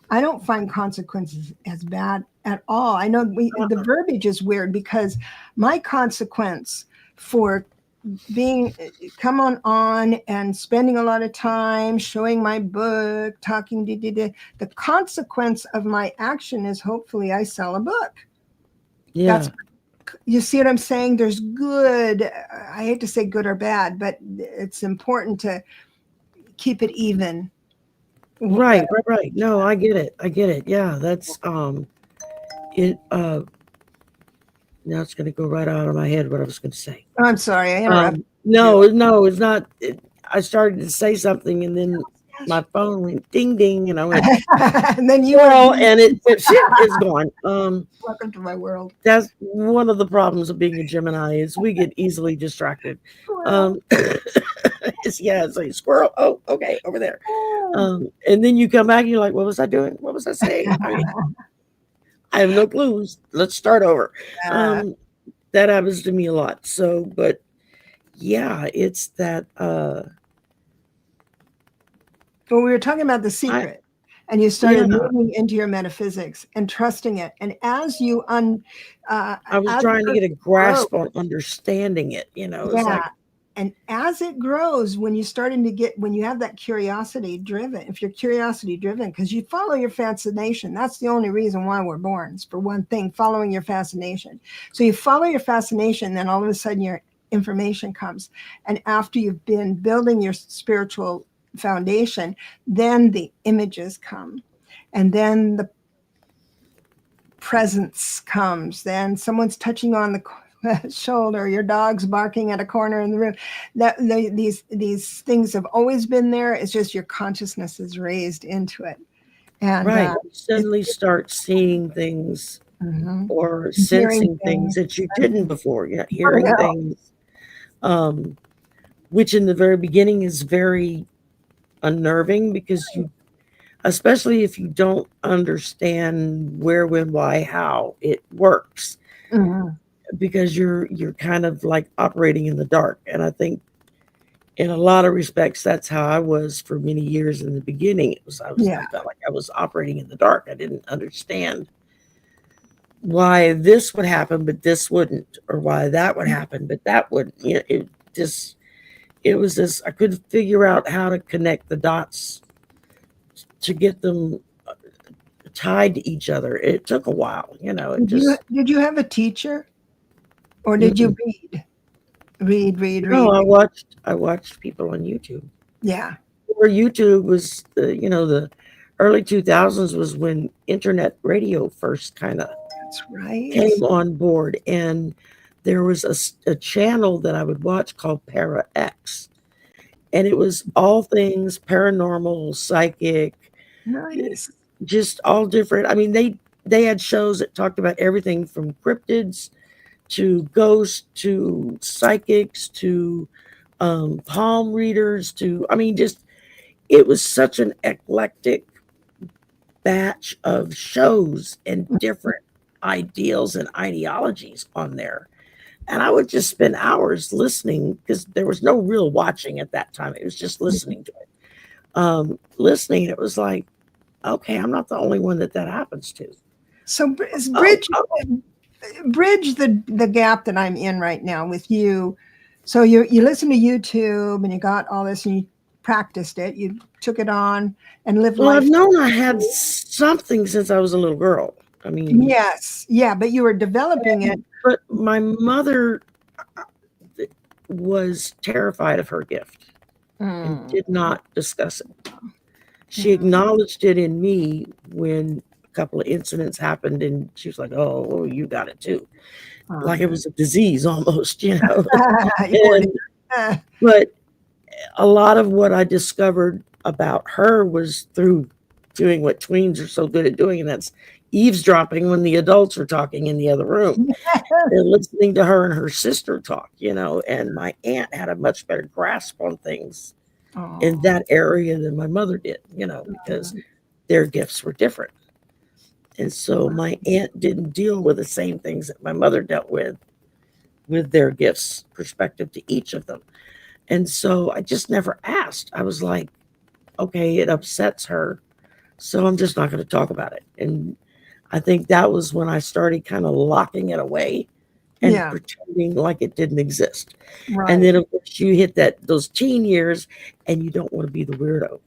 I don't find consequences as bad at all. I know the verbiage is weird, because my consequence for coming on and spending a lot of time showing my book, talking, the consequence of my action is hopefully I sell a book. You see what I'm saying? There's good, I hate to say good or bad, but it's important to keep it even. Right. No, I get it. Yeah, that's it. Now it's going to go right out of my head what I was going to say. I'm sorry, I interrupted. No, it's not. I started to say something, and then my phone went ding ding, and I went, and then you well, and it shit is gone. Welcome to my world. That's one of the problems of being a Gemini is we get easily distracted. It's like squirrel. Oh, okay, over there. And then you come back and you're like, what was I doing? What was I saying? I have no clues. Let's start over. That happens to me a lot. So, but yeah, it's that. Well, we were talking about the secret, and you started moving into your metaphysics and trusting it. And as you I was trying to get a grasp on understanding it. It's like, and as it grows, when you have that curiosity driven, if you're curiosity driven, because you follow your fascination, that's the only reason why we're born. It's for one thing, following your fascination. So you follow your fascination, then all of a sudden your information comes. And after you've been building your spiritual foundation, then the images come, and then the presence comes. Then someone's touching on the shoulder, your dog's barking at a corner in the room. These things have always been there. It's just your consciousness is raised into it, and you suddenly start seeing things or sensing things that you didn't before. Hearing things, which in the very beginning is very unnerving, because especially if you don't understand where, when, why, how it works. Because you're kind of like operating in the dark. And I think in a lot of respects, that's how I was for many years in the beginning. I felt like I was operating in the dark. I didn't understand why this would happen, but this wouldn't, or why that would happen, but that wouldn't. It was this, I couldn't figure out how to connect the dots to get them tied to each other. It took a while, Did you have a teacher? Or did you read? No, I watched people on YouTube. Yeah. Where YouTube was, the early 2000s was when internet radio first kind of came on board. And there was a channel that I would watch called Para X. And it was all things paranormal, psychic. Nice. Just all different. I mean, they had shows that talked about everything from cryptids to ghosts, to psychics, to palm readers, it was such an eclectic batch of shows and different ideals and ideologies on there. And I would just spend hours listening, because there was no real watching at that time. It was just listening to it. Listening, it was like, okay, I'm not the only one that happens to. So bridge the gap that I'm in right now with you. So you listen to YouTube and you got all this and you practiced it. You took it on and lived life. Well, I've known I had something since I was a little girl. I mean, yes, yeah, but you were developing it. But my mother was terrified of her gift and did not discuss it. She acknowledged it in me when couple of incidents happened, and she was like, oh, you got it too. Like it was a disease almost, But a lot of what I discovered about her was through doing what tweens are so good at doing, and that's eavesdropping when the adults are talking in the other room and listening to her and her sister talk, and my aunt had a much better grasp on things in that area than my mother did, because their gifts were different. And so my aunt didn't deal with the same things that my mother dealt with their gifts, perspective to each of them. And so I just never asked. I was like, okay, it upsets her, so I'm just not going to talk about it. And I think that was when I started kind of locking it away and pretending like it didn't exist. Right. And then of course you hit those teen years and you don't want to be the weirdo.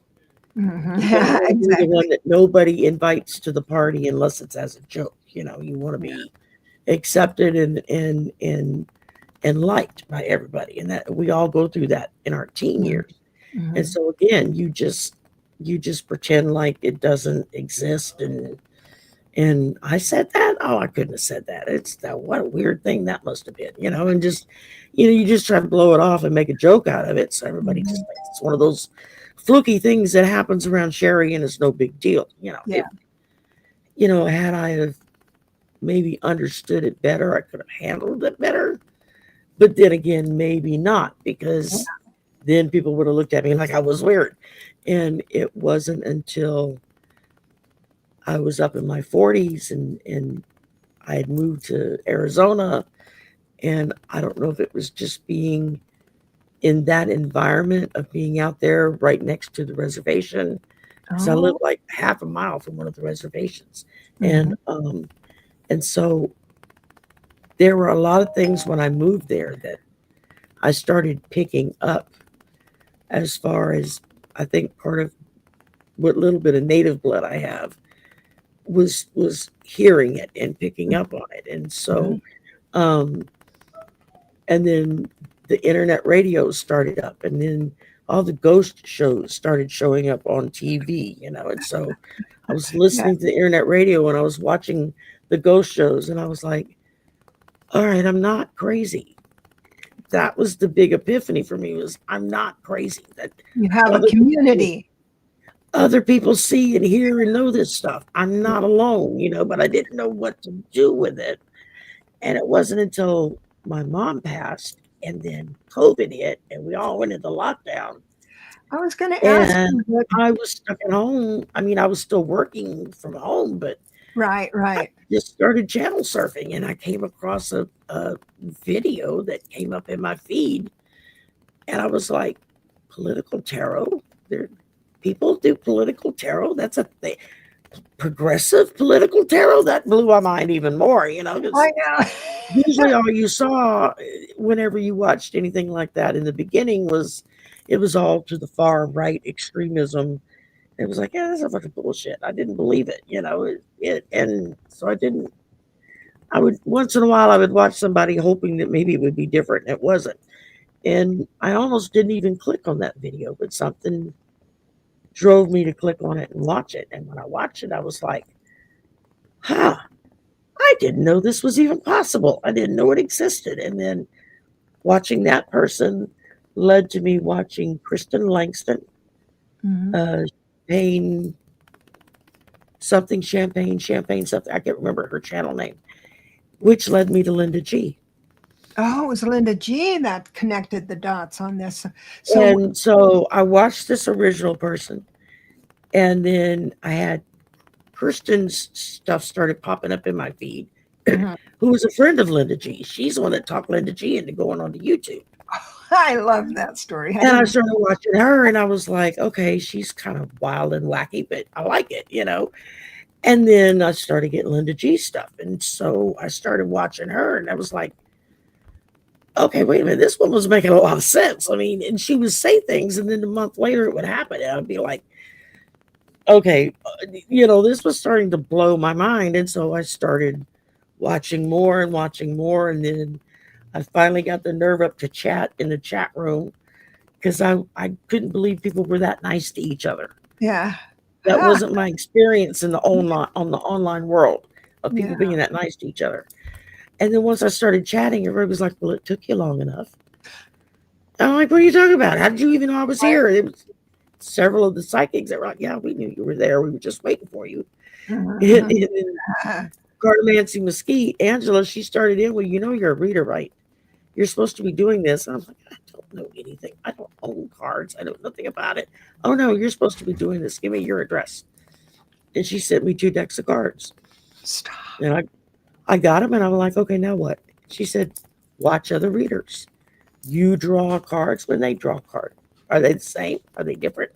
Yeah, exactly. The one that nobody invites to the party unless it's as a joke. You want to be accepted and liked by everybody, and that we all go through that in our teen years. And so again, you just pretend like it doesn't exist. And I said that. Oh, I couldn't have said that. What a weird thing that must have been. And just you just try to blow it off and make a joke out of it, so everybody just thinks it's one of those fluky things that happens around Sherry, and it's no big deal. Yeah. Had I have maybe understood it better, I could have handled it better. But then again, maybe not, because then people would have looked at me like I was weird. And it wasn't until I was up in my 40s and I had moved to Arizona. And I don't know if it was just being in that environment of being out there right next to the reservation, because I live like half a mile from one of the reservations. And so there were a lot of things when I moved there that I started picking up, as far as, I think part of what little bit of native blood I have was hearing it and picking up on it. And so and then the internet radio started up, and then all the ghost shows started showing up on TV, and so I was listening to the internet radio and I was watching the ghost shows, and I was like, all right, I'm not crazy. That was the big epiphany for me, was I'm not crazy. That you have a community. Other people see and hear and know this stuff. I'm not alone, but I didn't know what to do with it. And it wasn't until my mom passed and then COVID hit and we all went into lockdown. I was going to ask you. I was stuck at home. I mean, I was still working from home, but right. I just started channel surfing, and I came across a video that came up in my feed, and I was like, political tarot? People do political tarot? That's a thing. Progressive political tarot? That blew my mind even more, I know. Usually all you saw whenever you watched anything like that in the beginning it was all to the far right extremism. It was like, yeah, that's a bunch of bullshit. I didn't believe it, and so I would, once in a while, I would watch somebody hoping that maybe it would be different, and it wasn't. And I almost didn't even click on that video, but something drove me to click on it and watch it. And when I watched it, I was like, huh, I didn't know this was even possible. I didn't know it existed. And then watching that person led to me watching Kristen Langston, champagne something, I can't remember her channel name, which led me to Linda G. Oh, it was Linda G that connected the dots on this. So I watched this original person, and then I had Kirsten's stuff started popping up in my feed, who was a friend of Linda G. She's the one that talked Linda G into going onto YouTube. I love that story. And I started watching her, and I was like, okay, she's kind of wild and wacky, but I like it, And then I started getting Linda G stuff. And so I started watching her, and I was like, okay, wait a minute, this one was making a lot of sense. I mean, and she would say things, and then a month later it would happen, and I'd be like, okay, this was starting to blow my mind. And so I started watching more, and then I finally got the nerve up to chat in the chat room, because I couldn't believe people were that nice to each other. Yeah. That wasn't my experience in the online world of people being that nice to each other. And then once I started chatting, everybody was like, well, it took you long enough. I'm like, what are you talking about? How did you even know I was here? It was several of the psychics that were like, yeah, we knew you were there. We were just waiting for you. And then Cartomancy Mesquite, Angela, she started in, well, you're a reader, right? You're supposed to be doing this. And I'm like, I don't know anything. I don't own cards. I know nothing about it. Oh, no, you're supposed to be doing this. Give me your address. And she sent me 2 decks of cards. Stop. And I got them, and I'm like, okay, now what? She said, watch other readers. You draw cards when they draw cards. Are they the same? Are they different?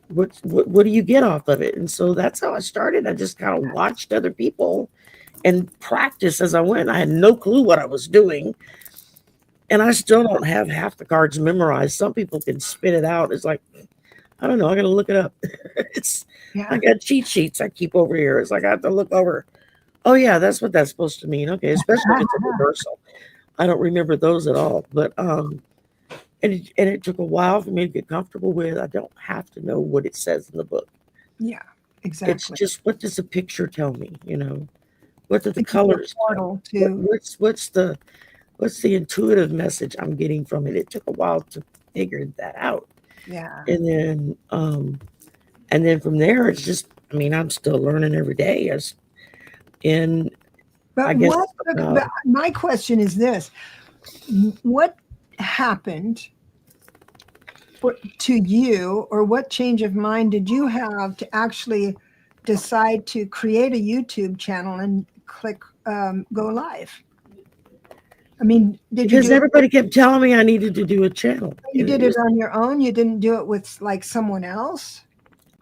What do you get off of it? And so that's how I started. I just kind of watched other people and practiced as I went. I had no clue what I was doing. And I still don't have half the cards memorized. Some people can spit it out. It's like, I don't know. I got to look it up. I got cheat sheets I keep over here. It's like I have to look over. Oh, yeah, that's what that's supposed to mean. Okay, especially if it's a reversal. I don't remember those at all. But and it took a while for me to get comfortable with. I don't have to know what it says in the book. Yeah, exactly. It's just, what does the picture tell me? What do the colors tell me? What's the intuitive message I'm getting from it? It took a while to figure that out. Yeah. And then from there, it's just, I mean, I'm still learning every day. And But I guess but my question is this: what happened to you, or what change of mind did you have to actually decide to create a YouTube channel and click go live? I mean, did you because do everybody kept telling me I needed to do a channel. you did it on your own? You didn't do it with like someone else?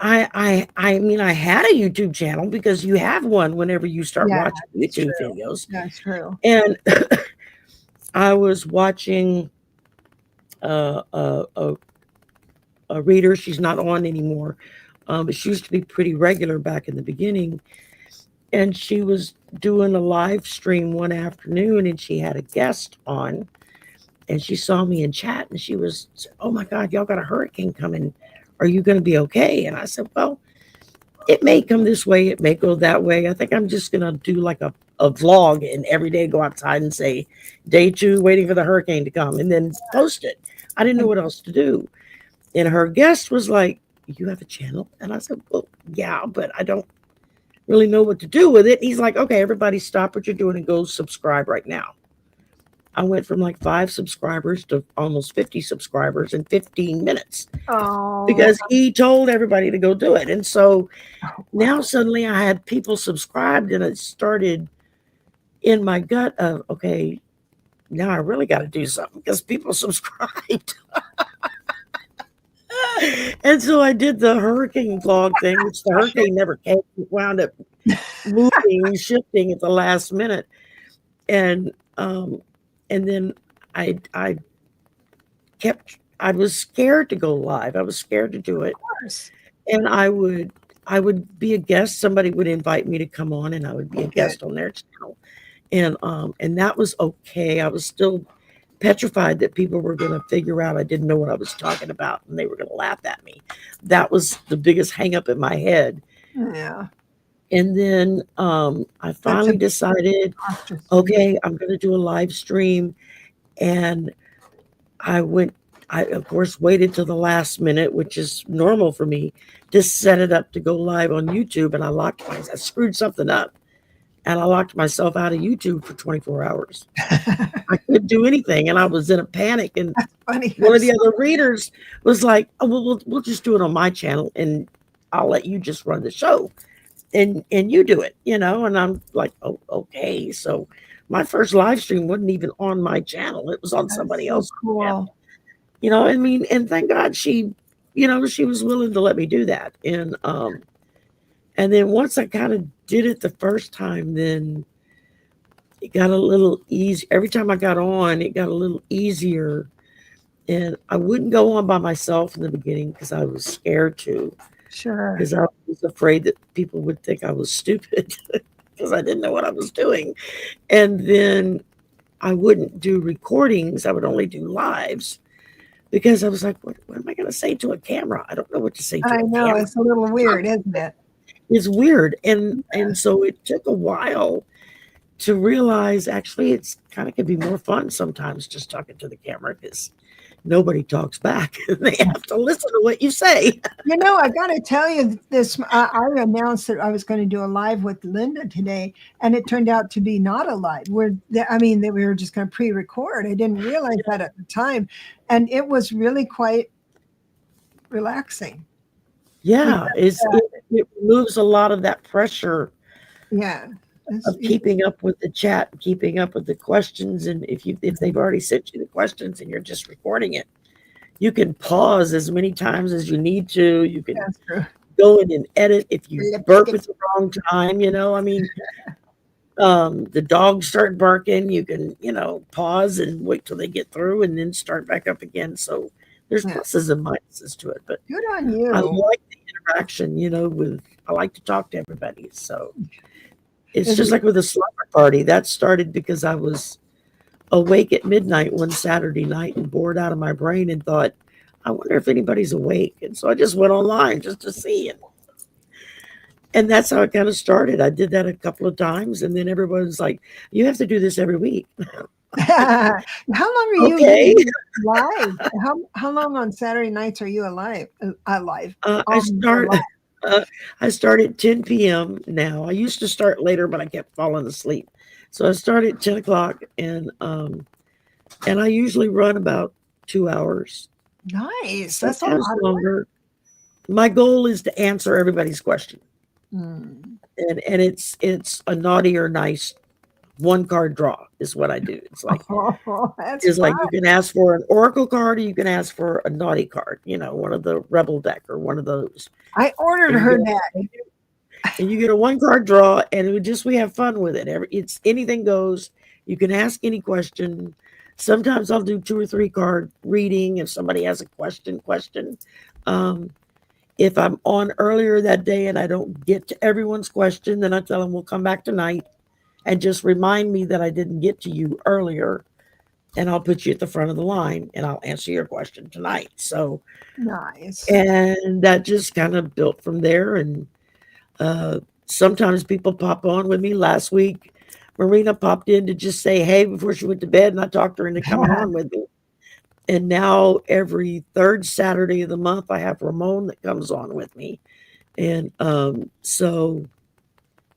I mean, I had a YouTube channel because you have one whenever you start Yeah, watching YouTube videos. that's true. And I was watching a reader. She's not on anymore, but she used to be pretty regular back in the beginning. And she was doing a live stream one afternoon, and she had a guest on, and she saw me in chat, and she was, "Oh my God, y'all got a hurricane coming. Are you going to be okay?" And I said, "Well, it may come this way, it may go that way. I think I'm just going to do like a vlog and every day go outside and say, day 2, waiting for the hurricane to come, and then post it." I didn't know what else to do. And her guest was like, "You have a channel?" And I said, "Well, yeah, but I don't really know what to do with it." He's like, "Okay, everybody stop what you're doing and go subscribe right now." I went from like 5 subscribers to almost 50 subscribers in 15 minutes because he told everybody to go do it. And so now suddenly I had people subscribed, and it started in my gut of, okay, now I really got to do something because people subscribed. And so I did the hurricane vlog thing, which the hurricane never came. It wound up moving, shifting at the last minute. And then I was scared to go live. I was scared to do it. And I would be a guest. Somebody would invite me to come on, and I would be a guest on their channel. And that was okay. I was still petrified that people were going to figure out I didn't know what I was talking about, and they were going to laugh at me. That was the biggest hang up in my head. Yeah. And then I finally decided, okay, I'm going to do a live stream. And I, of course, waited till the last minute, which is normal for me, to set it up to go live on YouTube. And I screwed something up. And I locked myself out of YouTube for 24 hours. I couldn't do anything. And I was in a panic. And one of the other readers was like, "Oh, well, we'll just do it on my channel, and I'll let you just run the show. And you do it, And I'm like, "Oh, okay." So my first live stream wasn't even on my channel. It was on somebody else's channel. I mean, and thank God she was willing to let me do that. And then once I kind of did it the first time, then it got a little easy. Every time I got on, it got a little easier. And I wouldn't go on by myself in the beginning because I was scared to. Sure. Because I was afraid that people would think I was stupid because I didn't know what I was doing. And then I wouldn't do recordings. I would only do lives because I was like, what am I going to say to a camera? I don't know what to say to a camera. I know, it's a little weird, isn't it? It's weird. And so it took a while to realize actually it's kind of can be more fun sometimes just talking to the camera because nobody talks back. They have to listen to what you say. I got to tell you this. I announced that I was going to do a live with Linda today, and it turned out to be not a live. That we were just going to pre-record. I didn't realize that at the time, and it was really quite relaxing. Yeah, it removes a lot of that pressure. Yeah. Of keeping up with the chat, keeping up with the questions, and if they've already sent you the questions and you're just recording it, you can pause as many times as you need to. You can go in and edit if you burp at the wrong time. I mean, the dogs start barking, you can pause and wait till they get through and then start back up again. So there's pluses and minuses to it, but good on you. I like the interaction. I like to talk to everybody, so. It's just like with a slumber party. That started because I was awake at midnight one Saturday night and bored out of my brain and thought, I wonder if anybody's awake. And so I just went online just to see it. And that's how it kind of started. I did that a couple of times. And then everyone's like, you have to do this every week. How long are you Okay. live? How long on Saturday nights are you alive? Alive. I start Alive. I start at 10 p.m. now. I used to start later, but I kept falling asleep. So I start at 10 o'clock, and I usually run about 2 hours, Nice. That's a sometimes lot of longer. My goal is to answer everybody's question, Mm. and it's a naughty or nice one card draw is what I do. Oh, that's It's fun. like you can ask for an oracle card, or you can ask for a naughty card. One of the rebel deck or one of those, I ordered and you her get that. a one card draw, and we have fun with it. It's anything goes. You can ask any question. Sometimes I'll do 2 or 3 card reading if somebody has a question. Um, if I'm on earlier that day and I don't get to everyone's question, then I tell them we'll come back tonight and just remind me that I didn't get to you earlier, and I'll put you at the front of the line and I'll answer your question tonight. So, Nice. and that just kind of built from there. And sometimes people pop on with me. Last week, Marina popped in to just say hey before she went to bed, and I talked her into coming on with me. And now every third Saturday of the month, I have Ramon that comes on with me. And so,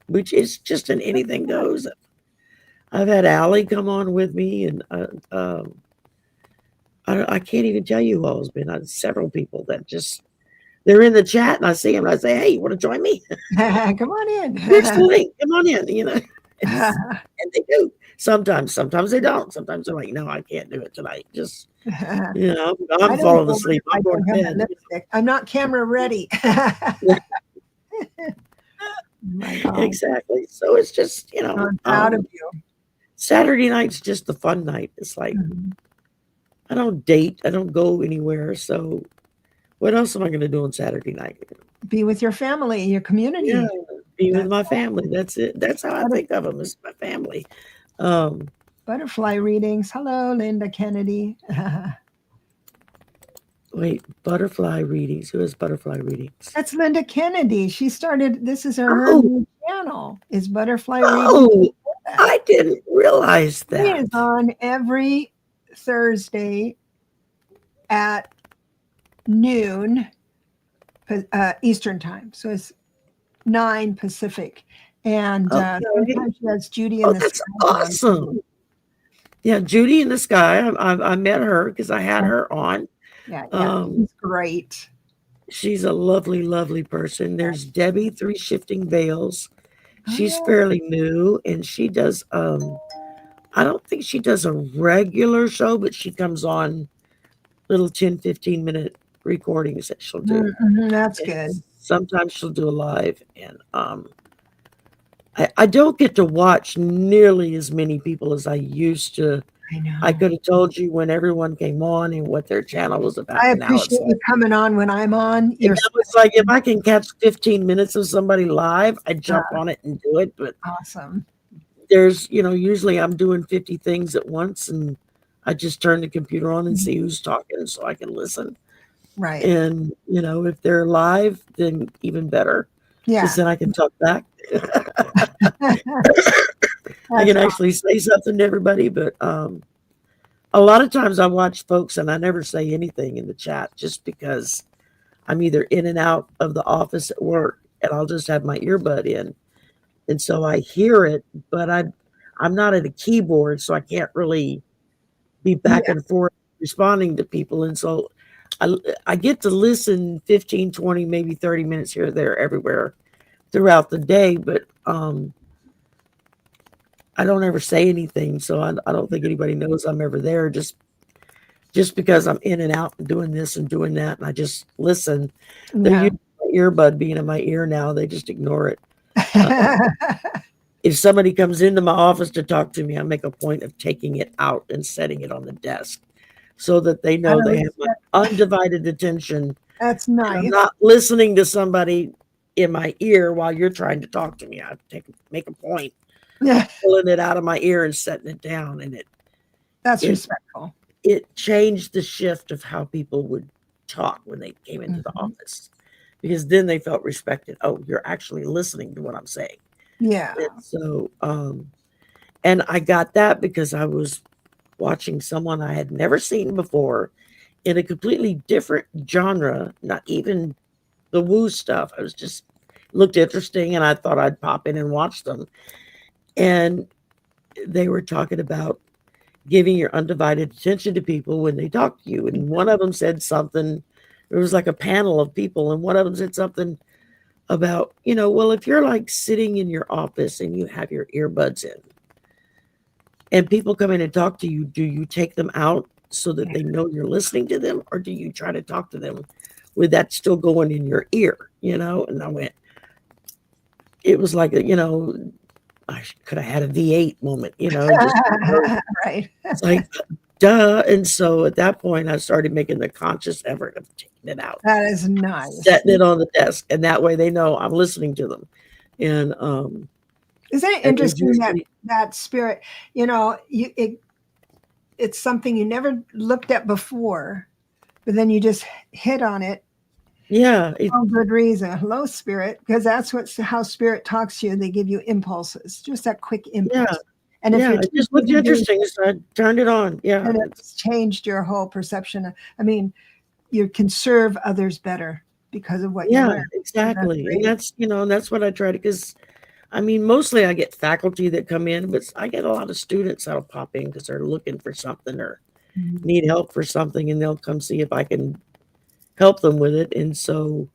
which is just an anything goes. I've had Allie come on with me, and I can't even tell you who all's been. Several people that just, they're in the chat, and I see them, and I say, hey, you want to join me? Come on in. Here's the link. Come on in, and they do. Sometimes they don't. Sometimes they're like, no, I can't do it tonight. Just, I'm falling asleep. I'm going to bed. Lipstick. I'm not camera ready. My God. Exactly. So it's just, I'm proud of you. Saturday night's just the fun night. It's like, I don't date. I don't go anywhere. So what else am I going to do on Saturday night? Be with your family, your community. Yeah, be with my family. That's it. That's how I think of them, as my family. Butterfly readings. Hello, Linda Kennedy. Wait, butterfly readings. Who has butterfly readings? That's Linda Kennedy. She started, this is her new channel, is Butterfly Readings. Oh, I didn't realize that. She is on every Thursday at noon Eastern time. So it's 9 Pacific. And sometimes she has Judy in the that's Sky. awesome. Yeah, Judy in the Sky. I met her because I had her on. Yeah, she's great. She's a lovely, lovely person. There's Debbie, 3 Shifting Veils. She's fairly new, and she does, I don't think she does a regular show, but she comes on little 10, 15-minute recordings that she'll do. That's good. Sometimes she'll do a live, and I don't get to watch nearly as many people as I used to. I know. I could have told you when everyone came on and what their channel was about. I appreciate you coming on when I'm on. It's like if I can catch 15 minutes of somebody live, I jump on it and do it. But awesome. There's, usually I'm doing 50 things at once, and I just turn the computer on and see who's talking so I can listen. Right. And, if they're live, then even better. Yeah. Because then I can talk back. I can actually say something to everybody, but a lot of times I watch folks and I never say anything in the chat just because I'm either in and out of the office at work, and I'll just have my earbud in. And so I hear it, but I'm not at a keyboard, so I can't really be back and forth responding to people. And so I get to listen 15, 20, maybe 30 minutes here or there everywhere throughout the day, but I don't ever say anything, so I don't think anybody knows I'm ever there, just because I'm in and out and doing this and doing that, and I just listen. They're using my earbud being in my ear now. They just ignore it. If somebody comes into my office to talk to me, I make a point of taking it out and setting it on the desk so that they know they have my undivided attention. That's nice. I'm not listening to somebody in my ear while you're trying to talk to me. I make a point pulling it out of my ear and setting it down, and that's respectful. It changed the shift of how people would talk when they came into the office, because then they felt respected. Oh, you're actually listening to what I'm saying. Yeah. And so, and I got that because I was watching someone I had never seen before in a completely different genre, not even the woo stuff. I was just looked interesting and I thought I'd pop in and watch them. And they were talking about giving your undivided attention to people when they talk to you. And one of them said something, it was like a panel of people, and one of them said something about, well, if you're like sitting in your office and you have your earbuds in and people come in and talk to you, do you take them out so that they know you're listening to them, or do you try to talk to them with that still going in your ear? And I went, it was like I could have had a V8 moment, just right. It's like, duh. And so at that point, I started making the conscious effort of taking it out. That is nice. Setting it on the desk. And that way they know I'm listening to them. And isn't it interesting that spirit, it's something you never looked at before, but then you just hit on it. Yeah. For good reason. Hello, spirit, because that's how spirit talks to you. They give you impulses, just that quick impulse. Yeah. And if it just looked interesting, so I turned it on. Yeah. And it's changed your whole perception. I mean, you can serve others better because of what you learn. Exactly. And that's what I try to, because mostly I get faculty that come in, but I get a lot of students that'll pop in because they're looking for something or need help for something, and they'll come see if I can help them with it. And so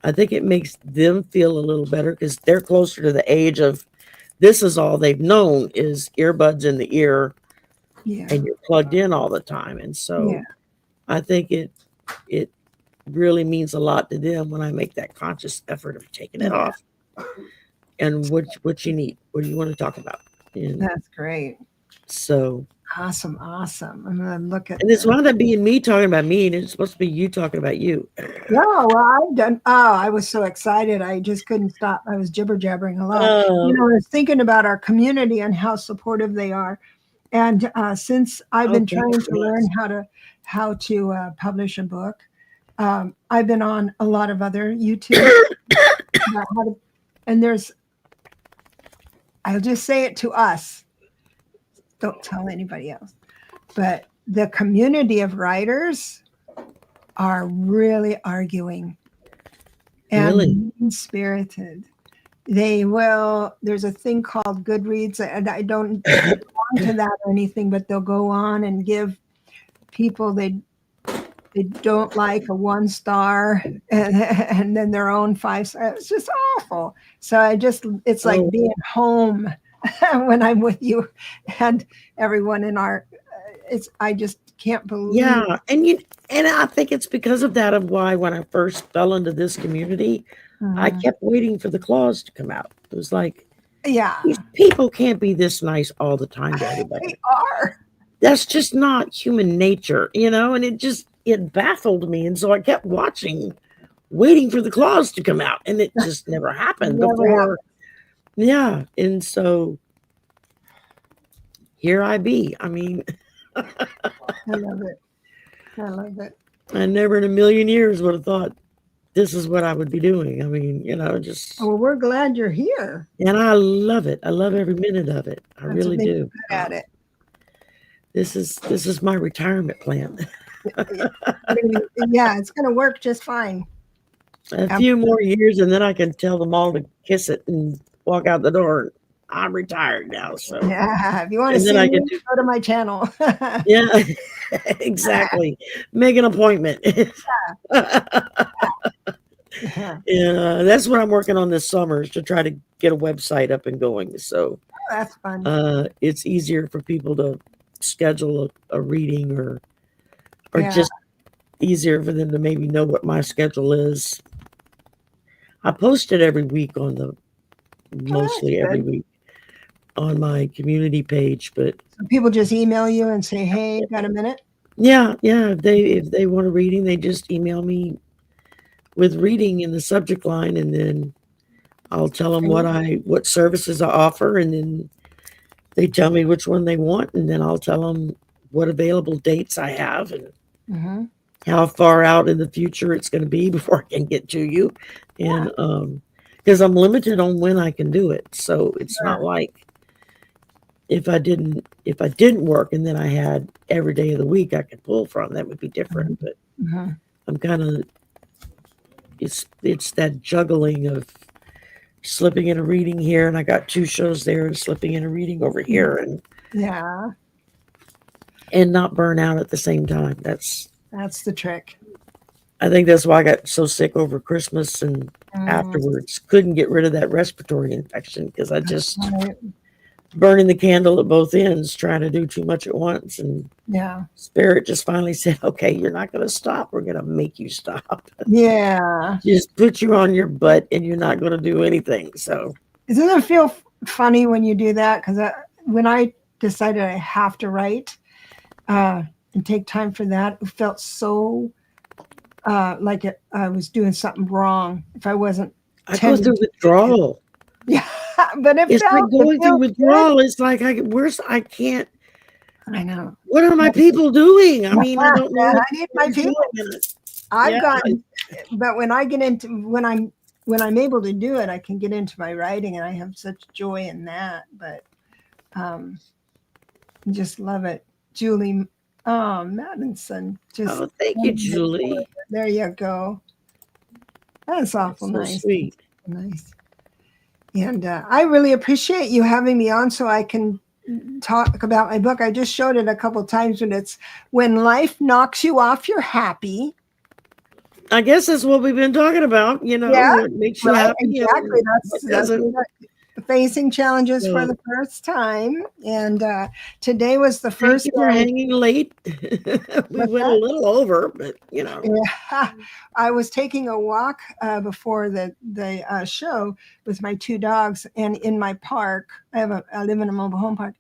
I think it makes them feel a little better because they're closer to the age of this is all they've known is earbuds in the ear and you're plugged in all the time. And so I think it really means a lot to them when I make that conscious effort of taking it off. And what you need, what do you want to talk about? And that's great. So awesome. I'm gonna look at. And it's wound up being me talking about me, and it's supposed to be you talking about you. No, well, I was so excited, I just couldn't stop. I was jibber jabbering a lot. I was thinking about our community and how supportive they are, and since I've been trying to learn how to publish a book, I've been on a lot of other YouTube, and I'll just say it to us. Don't tell anybody else. But the community of writers are really arguing and mean-spirited. There's a thing called Goodreads, and I don't belong to that or anything, but they'll go on and give people they don't like a 1 star and then their own 5 stars. It's just awful. So it's like being home when I'm with you and everyone in I just can't believe. Yeah. And I think it's because of that, of why when I first fell into this community, I kept waiting for the claws to come out. It was like, these people can't be this nice all the time to everybody. They are. That's just not human nature, and it baffled me. And so I kept watching, waiting for the claws to come out, and it just never happened before. Yeah. And so here I be. I love it. I never in a million years would have thought this is what I would be doing. Well, we're glad you're here. And I love it. I love every minute of it. I really do. Good at it. This is my retirement plan. Yeah, it's going to work just fine. A few more years, and then I can tell them all to kiss it and walk out the door. I'm retired now, so if you want to see me, go to my channel. Yeah, exactly. Make an appointment. Yeah, that's what I'm working on this summer, is to try to get a website up and going. So that's fun. It's easier for people to schedule a reading, or just easier for them to maybe know what my schedule is. I post it every week mostly every week on my community page, but so people just email you and say, "Hey, got a minute?" Yeah. If they want a reading, they just email me with reading in the subject line, and then I'll tell them what services I offer, and then they tell me which one they want, and then I'll tell them what available dates I have and how far out in the future it's going to be before I can get to you. And because I'm limited on when I can do it. So it's not like if I didn't work and then I had every day of the week I could pull from, that would be different. But I'm kind of, it's that juggling of slipping in a reading here, and I got 2 shows there, and slipping in a reading over here, and not burn out at the same time. That's the trick. I think that's why I got so sick over Christmas and afterwards. Couldn't get rid of that respiratory infection because I just burning the candle at both ends, trying to do too much at once. And Spirit just finally said, okay, you're not going to stop. We're going to make you stop. Just put you on your butt and you're not going to do anything. So doesn't it feel funny when you do that? Because when I decided I have to write and take time for that, it felt so like I was doing something wrong if I wasn't. I go through withdrawal. Yeah, but it's like going through withdrawal. Good. It's like I can't. I know. What are my people doing? I mean, I don't know. I need my people. I've gotten, but when I get into when I'm able to do it, I can get into my writing, and I have such joy in that. But just love it, Julie. Oh, Madison. Just thank you, Julie. There you go. That's awful nice. So sweet. Nice. And I really appreciate you having me on so I can talk about my book. I just showed it a couple of times, when it's When Life Knocks You Off Your Happy. I guess that's what we've been talking about, what makes you happy. Exactly. That's facing challenges for the first time. And today was the first day. We're hanging late. We went a little over, but Yeah. I was taking a walk before the show with my 2 dogs, and in my park, I live in a mobile home park,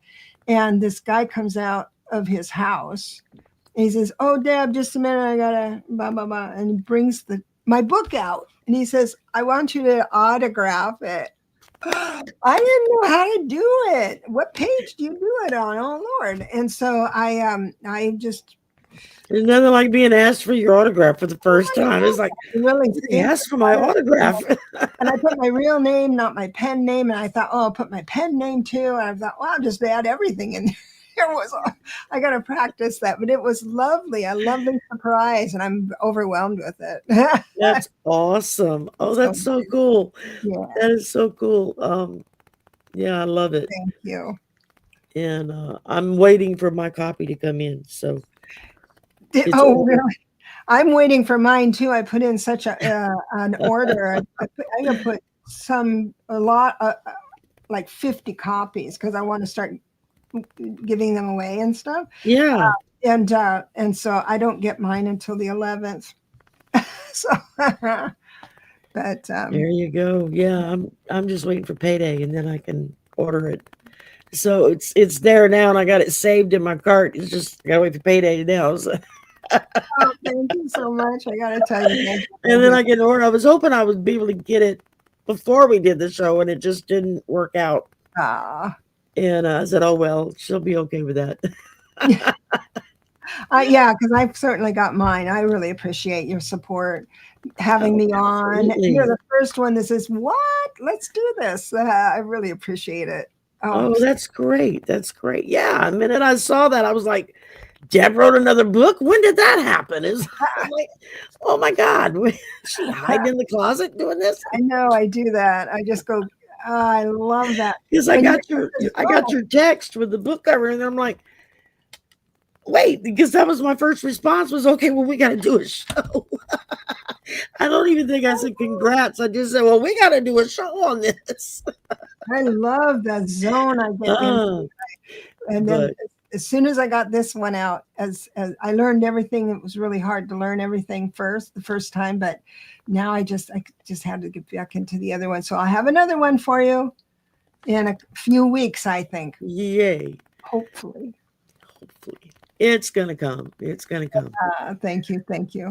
and this guy comes out of his house, and he says, "Oh, Deb, just a minute, I gotta blah blah blah," and he brings my book out, and he says, "I want you to autograph it." I didn't know how to do it. What page do you do it on? Oh Lord! And so I just. There's nothing like being asked for your autograph for the first time. It's like, really asked for my autograph. And I put my real name, not my pen name. And I thought, I'll put my pen name too. And I thought, well, I'll just add everything in there. I got to practice that, but it was lovely. A lovely surprise, and I'm overwhelmed with it. That's awesome. Oh, that's so cool. Yeah. That is so cool. Yeah, I love it. Thank you. And I'm waiting for my copy to come in. So. Really? I'm waiting for mine too. I put in such an order. I'm gonna put like 50 copies because I want to start giving them away and stuff. Yeah. And so I don't get mine until the 11th. So, but there you go. Yeah, I'm just waiting for payday, and then I can order it. So it's there now, and I got it saved in my cart. It's just I gotta wait for payday now. So. Oh, thank you so much. I gotta tell you. And then I can order. I was hoping I would be able to get it before we did the show, and it just didn't work out. And I said, "Oh well, she'll be okay with that." Yeah, because I've certainly got mine. I really appreciate your support, having me on. Absolutely. You're the first one that says, "What? Let's do this." I really appreciate it. Oh, that's great. That's great. Yeah, the minute I saw that, I was like, Deb wrote another book. When did that happen? I'm like, oh my God, is she hiding in the closet doing this? I know I do that. I just go, I love that. Because I got your text with the book cover, and I'm like, wait, because that was my first response was, okay, well, we got to do a show. I don't even think I said congrats. I just said, well, we got to do a show on this. I love that zone I get into. And then as soon as I got this one out, as I learned everything, it was really hard to learn everything the first time, but now I just had to get back into the other one. So I'll have another one for you in a few weeks, I think. Yay. Hopefully. It's going to come. It's going to come. Thank you. Thank you.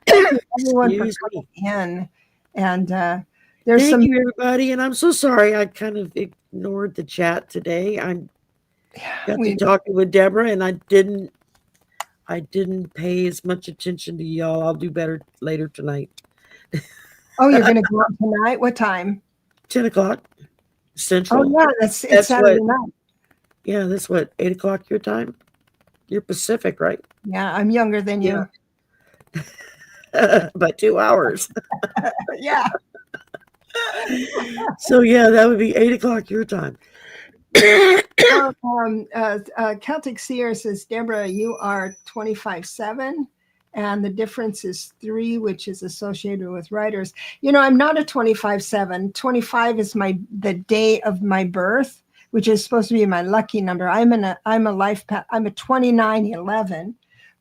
Everyone for coming in. And there's Thank you, everybody. And I'm so sorry I kind of ignored the chat today. Got to talking with Debra, and I didn't pay as much attention to y'all. I'll do better later tonight. Oh, you're going to go on tonight? What time? 10 o'clock Central. Oh, yeah, it's Saturday night. Yeah, that's what, 8 o'clock your time? You're Pacific, right? Yeah, I'm younger than you. By 2 hours. Yeah. So yeah, that would be 8 o'clock your time. Celtic Seer says, Deborah, you are 25/7, and the difference is 3, which is associated with writers. I'm not a 25/7. 25 is the day of my birth, which is supposed to be my lucky number. I'm a life path. I'm a 29/11,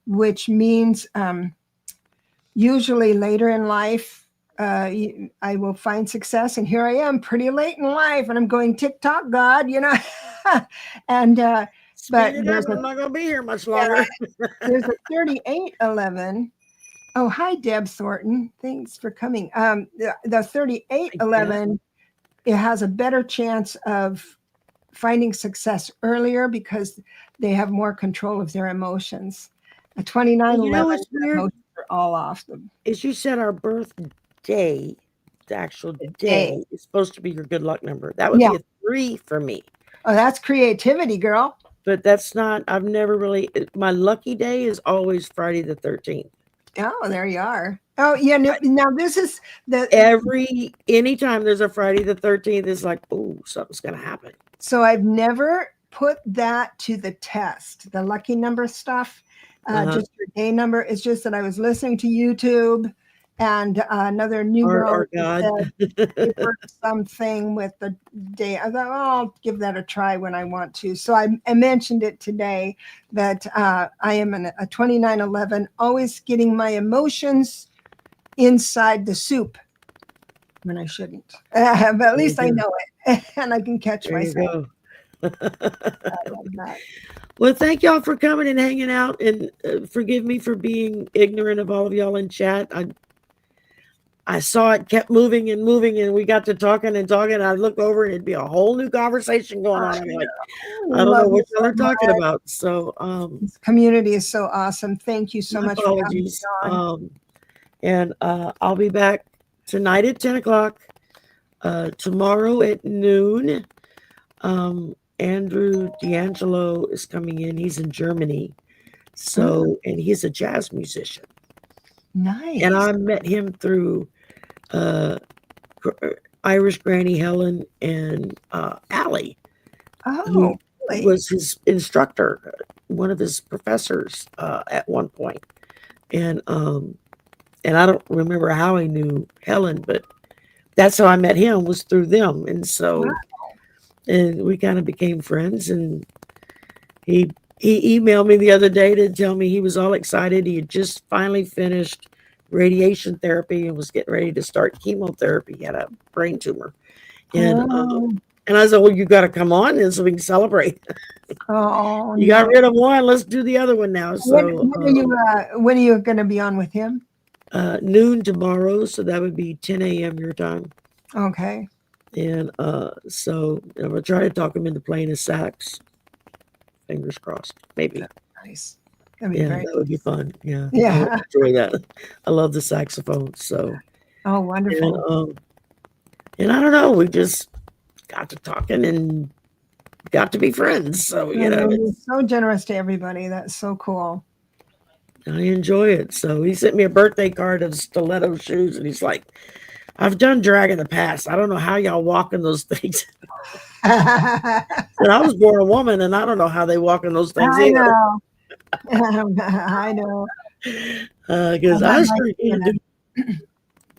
which means usually later in life, I will find success, and here I am pretty late in life, and I'm going, TikTok God, and but I'm not going to be here much longer. There's a 38/11. Oh, hi, Deb Thornton. Thanks for coming. The 38/11, it has a better chance of finding success earlier because they have more control of their emotions. A 29/11, emotions are all off them. As you said, our birthday, the actual day, is supposed to be your good luck number. That would be a 3 for me. Oh, that's creativity, girl. But that's not, I've never really, my lucky day is always Friday the 13th. Oh, there you are. Oh, yeah. Now this is anytime there's a Friday the 13th, it's like, oh, something's going to happen. So I've never put that to the test, the lucky number stuff, just your day number. It's just that I was listening to YouTube, and another numerology said something with the day. I thought, I'll give that a try when I want to. So I mentioned it today that I am a 29/11, always getting my emotions inside the soup when I shouldn't. But at least I know it, and I can catch myself. I love that. Well, thank y'all for coming and hanging out, and forgive me for being ignorant of all of y'all in chat. I saw it kept moving and moving, and we got to talking and talking. I look over, and it'd be a whole new conversation going on. I'm like, I don't know what y'all are talking about. So, this community is so awesome. Thank you so much. Apologies. For having me on. And I'll be back tonight at 10 o'clock, tomorrow at noon. Andrew D'Angelo is coming in. He's in Germany. So, and he's a jazz musician. Nice. And I met him through Irish Granny Helen and Allie, who was his instructor, one of his professors at one point. And I don't remember how I knew Helen, but that's how I met him, was through them. And so, and we kind of became friends. And he emailed me the other day to tell me he was all excited. He had just finally finished radiation therapy and was getting ready to start chemotherapy. He had a brain tumor. And I said, well, you got to come on and so we can celebrate. You got rid of one. Let's do the other one now. So when are you going to be on with him? Noon tomorrow. So that would be 10 a.m. your time. Okay. And so I'm going to try to talk him into playing his sax. Fingers crossed. Maybe. Nice. That would be fun. Yeah. Yeah. I enjoy that. I love the saxophone. So. Oh, wonderful. And I don't know. We just got to talking and got to be friends. So, you're so generous to everybody. That's so cool. I enjoy it. So he sent me a birthday card of stiletto shoes, and he's like, I've done drag in the past. I don't know how y'all walk in those things. And I was born a woman, and I don't know how they walk in those things either. I know. Because I started to do,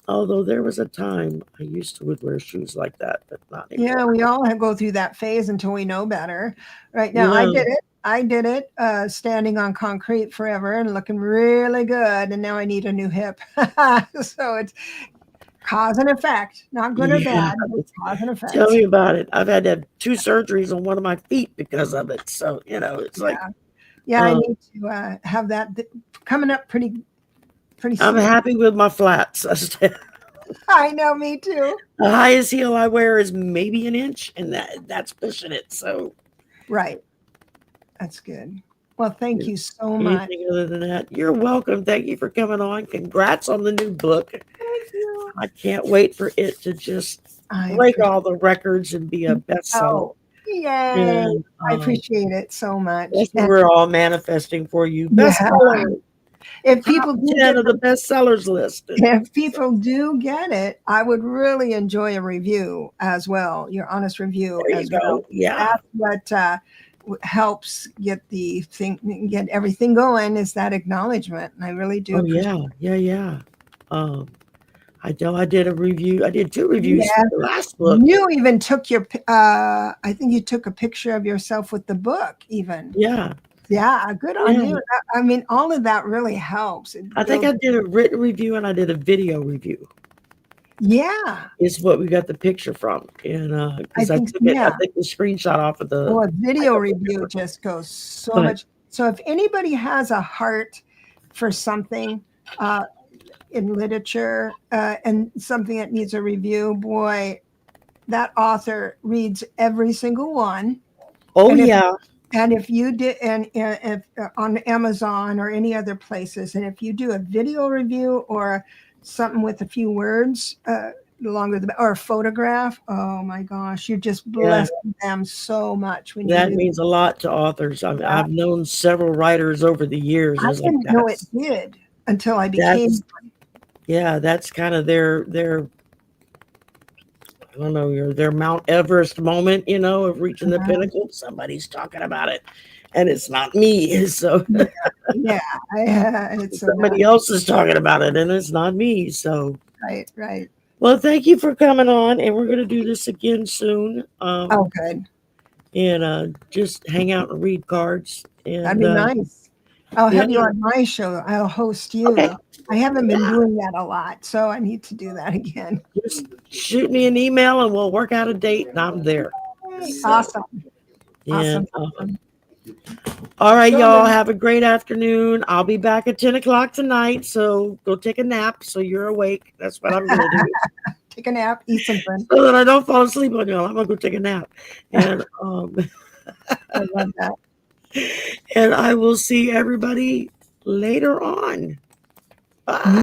although there was a time I used to would wear shoes like that, but not anymore. Yeah, we all go through that phase until we know better. Right now, I did it standing on concrete forever and looking really good, and now I need a new hip. So it's cause and effect, not good or bad. It's cause and effect. Tell me about it. I've had to have 2 surgeries on one of my feet because of it. So it's like, I need to have that coming up pretty soon. I'm happy with my flats. I know, me too. The highest heel I wear is maybe an inch, and that's pushing it. So, right. That's good. Well, thank you so much. Anything other than that, you're welcome. Thank you for coming on. Congrats on the new book. Thank you. I can't wait for it to just break all the records and be a bestseller. Yay. And I appreciate it so much. that's what And we're all manifesting for you. yeah, Bestseller. if Top people do 10 get of the bestsellers list. if people do get it, I would really enjoy a review as well, your honest review There you as well. go. Yeah. That's what helps get everything going, is that acknowledgement. And I really do appreciate Yeah. I know I did a review. I did 2 reviews for the last book. You even took I think you took a picture of yourself with the book even. Yeah. Yeah, good on you. I mean, all of that really helps. I think I did a written review and I did a video review. Yeah. Is what we got the picture from. And because I took the screenshot off of the a video review just goes so much. So if anybody has a heart for something in literature and something that needs a review, boy, that author reads every single one. Oh, And if you did, and if on Amazon or any other places, and if you do a video review or something with a few words, or a photograph, oh my gosh, you're just blessing them so much. That means a lot to authors. I've known several writers over the years. I didn't know it did until I became. Yeah, that's kind of their I don't know, their Mount Everest moment, of reaching the pinnacle. Somebody's talking about it, and it's not me. So it's somebody else is talking about it, and it's not me. So right. Well, thank you for coming on, and we're going to do this again soon. Good. And just hang out and read cards. And, that'd be nice. I'll have you on my show. I'll host you. Okay. I haven't been doing that a lot, so I need to do that again. Just shoot me an email and we'll work out a date, and I'm there. Awesome. Awesome. All right, y'all. Have a great afternoon. I'll be back at 10 o'clock tonight, so go take a nap so you're awake. That's what I'm going to do. Take a nap, eat something. So that I don't fall asleep on y'all. I'm going to go take a nap. And I love that. And I will see everybody later on. Bye.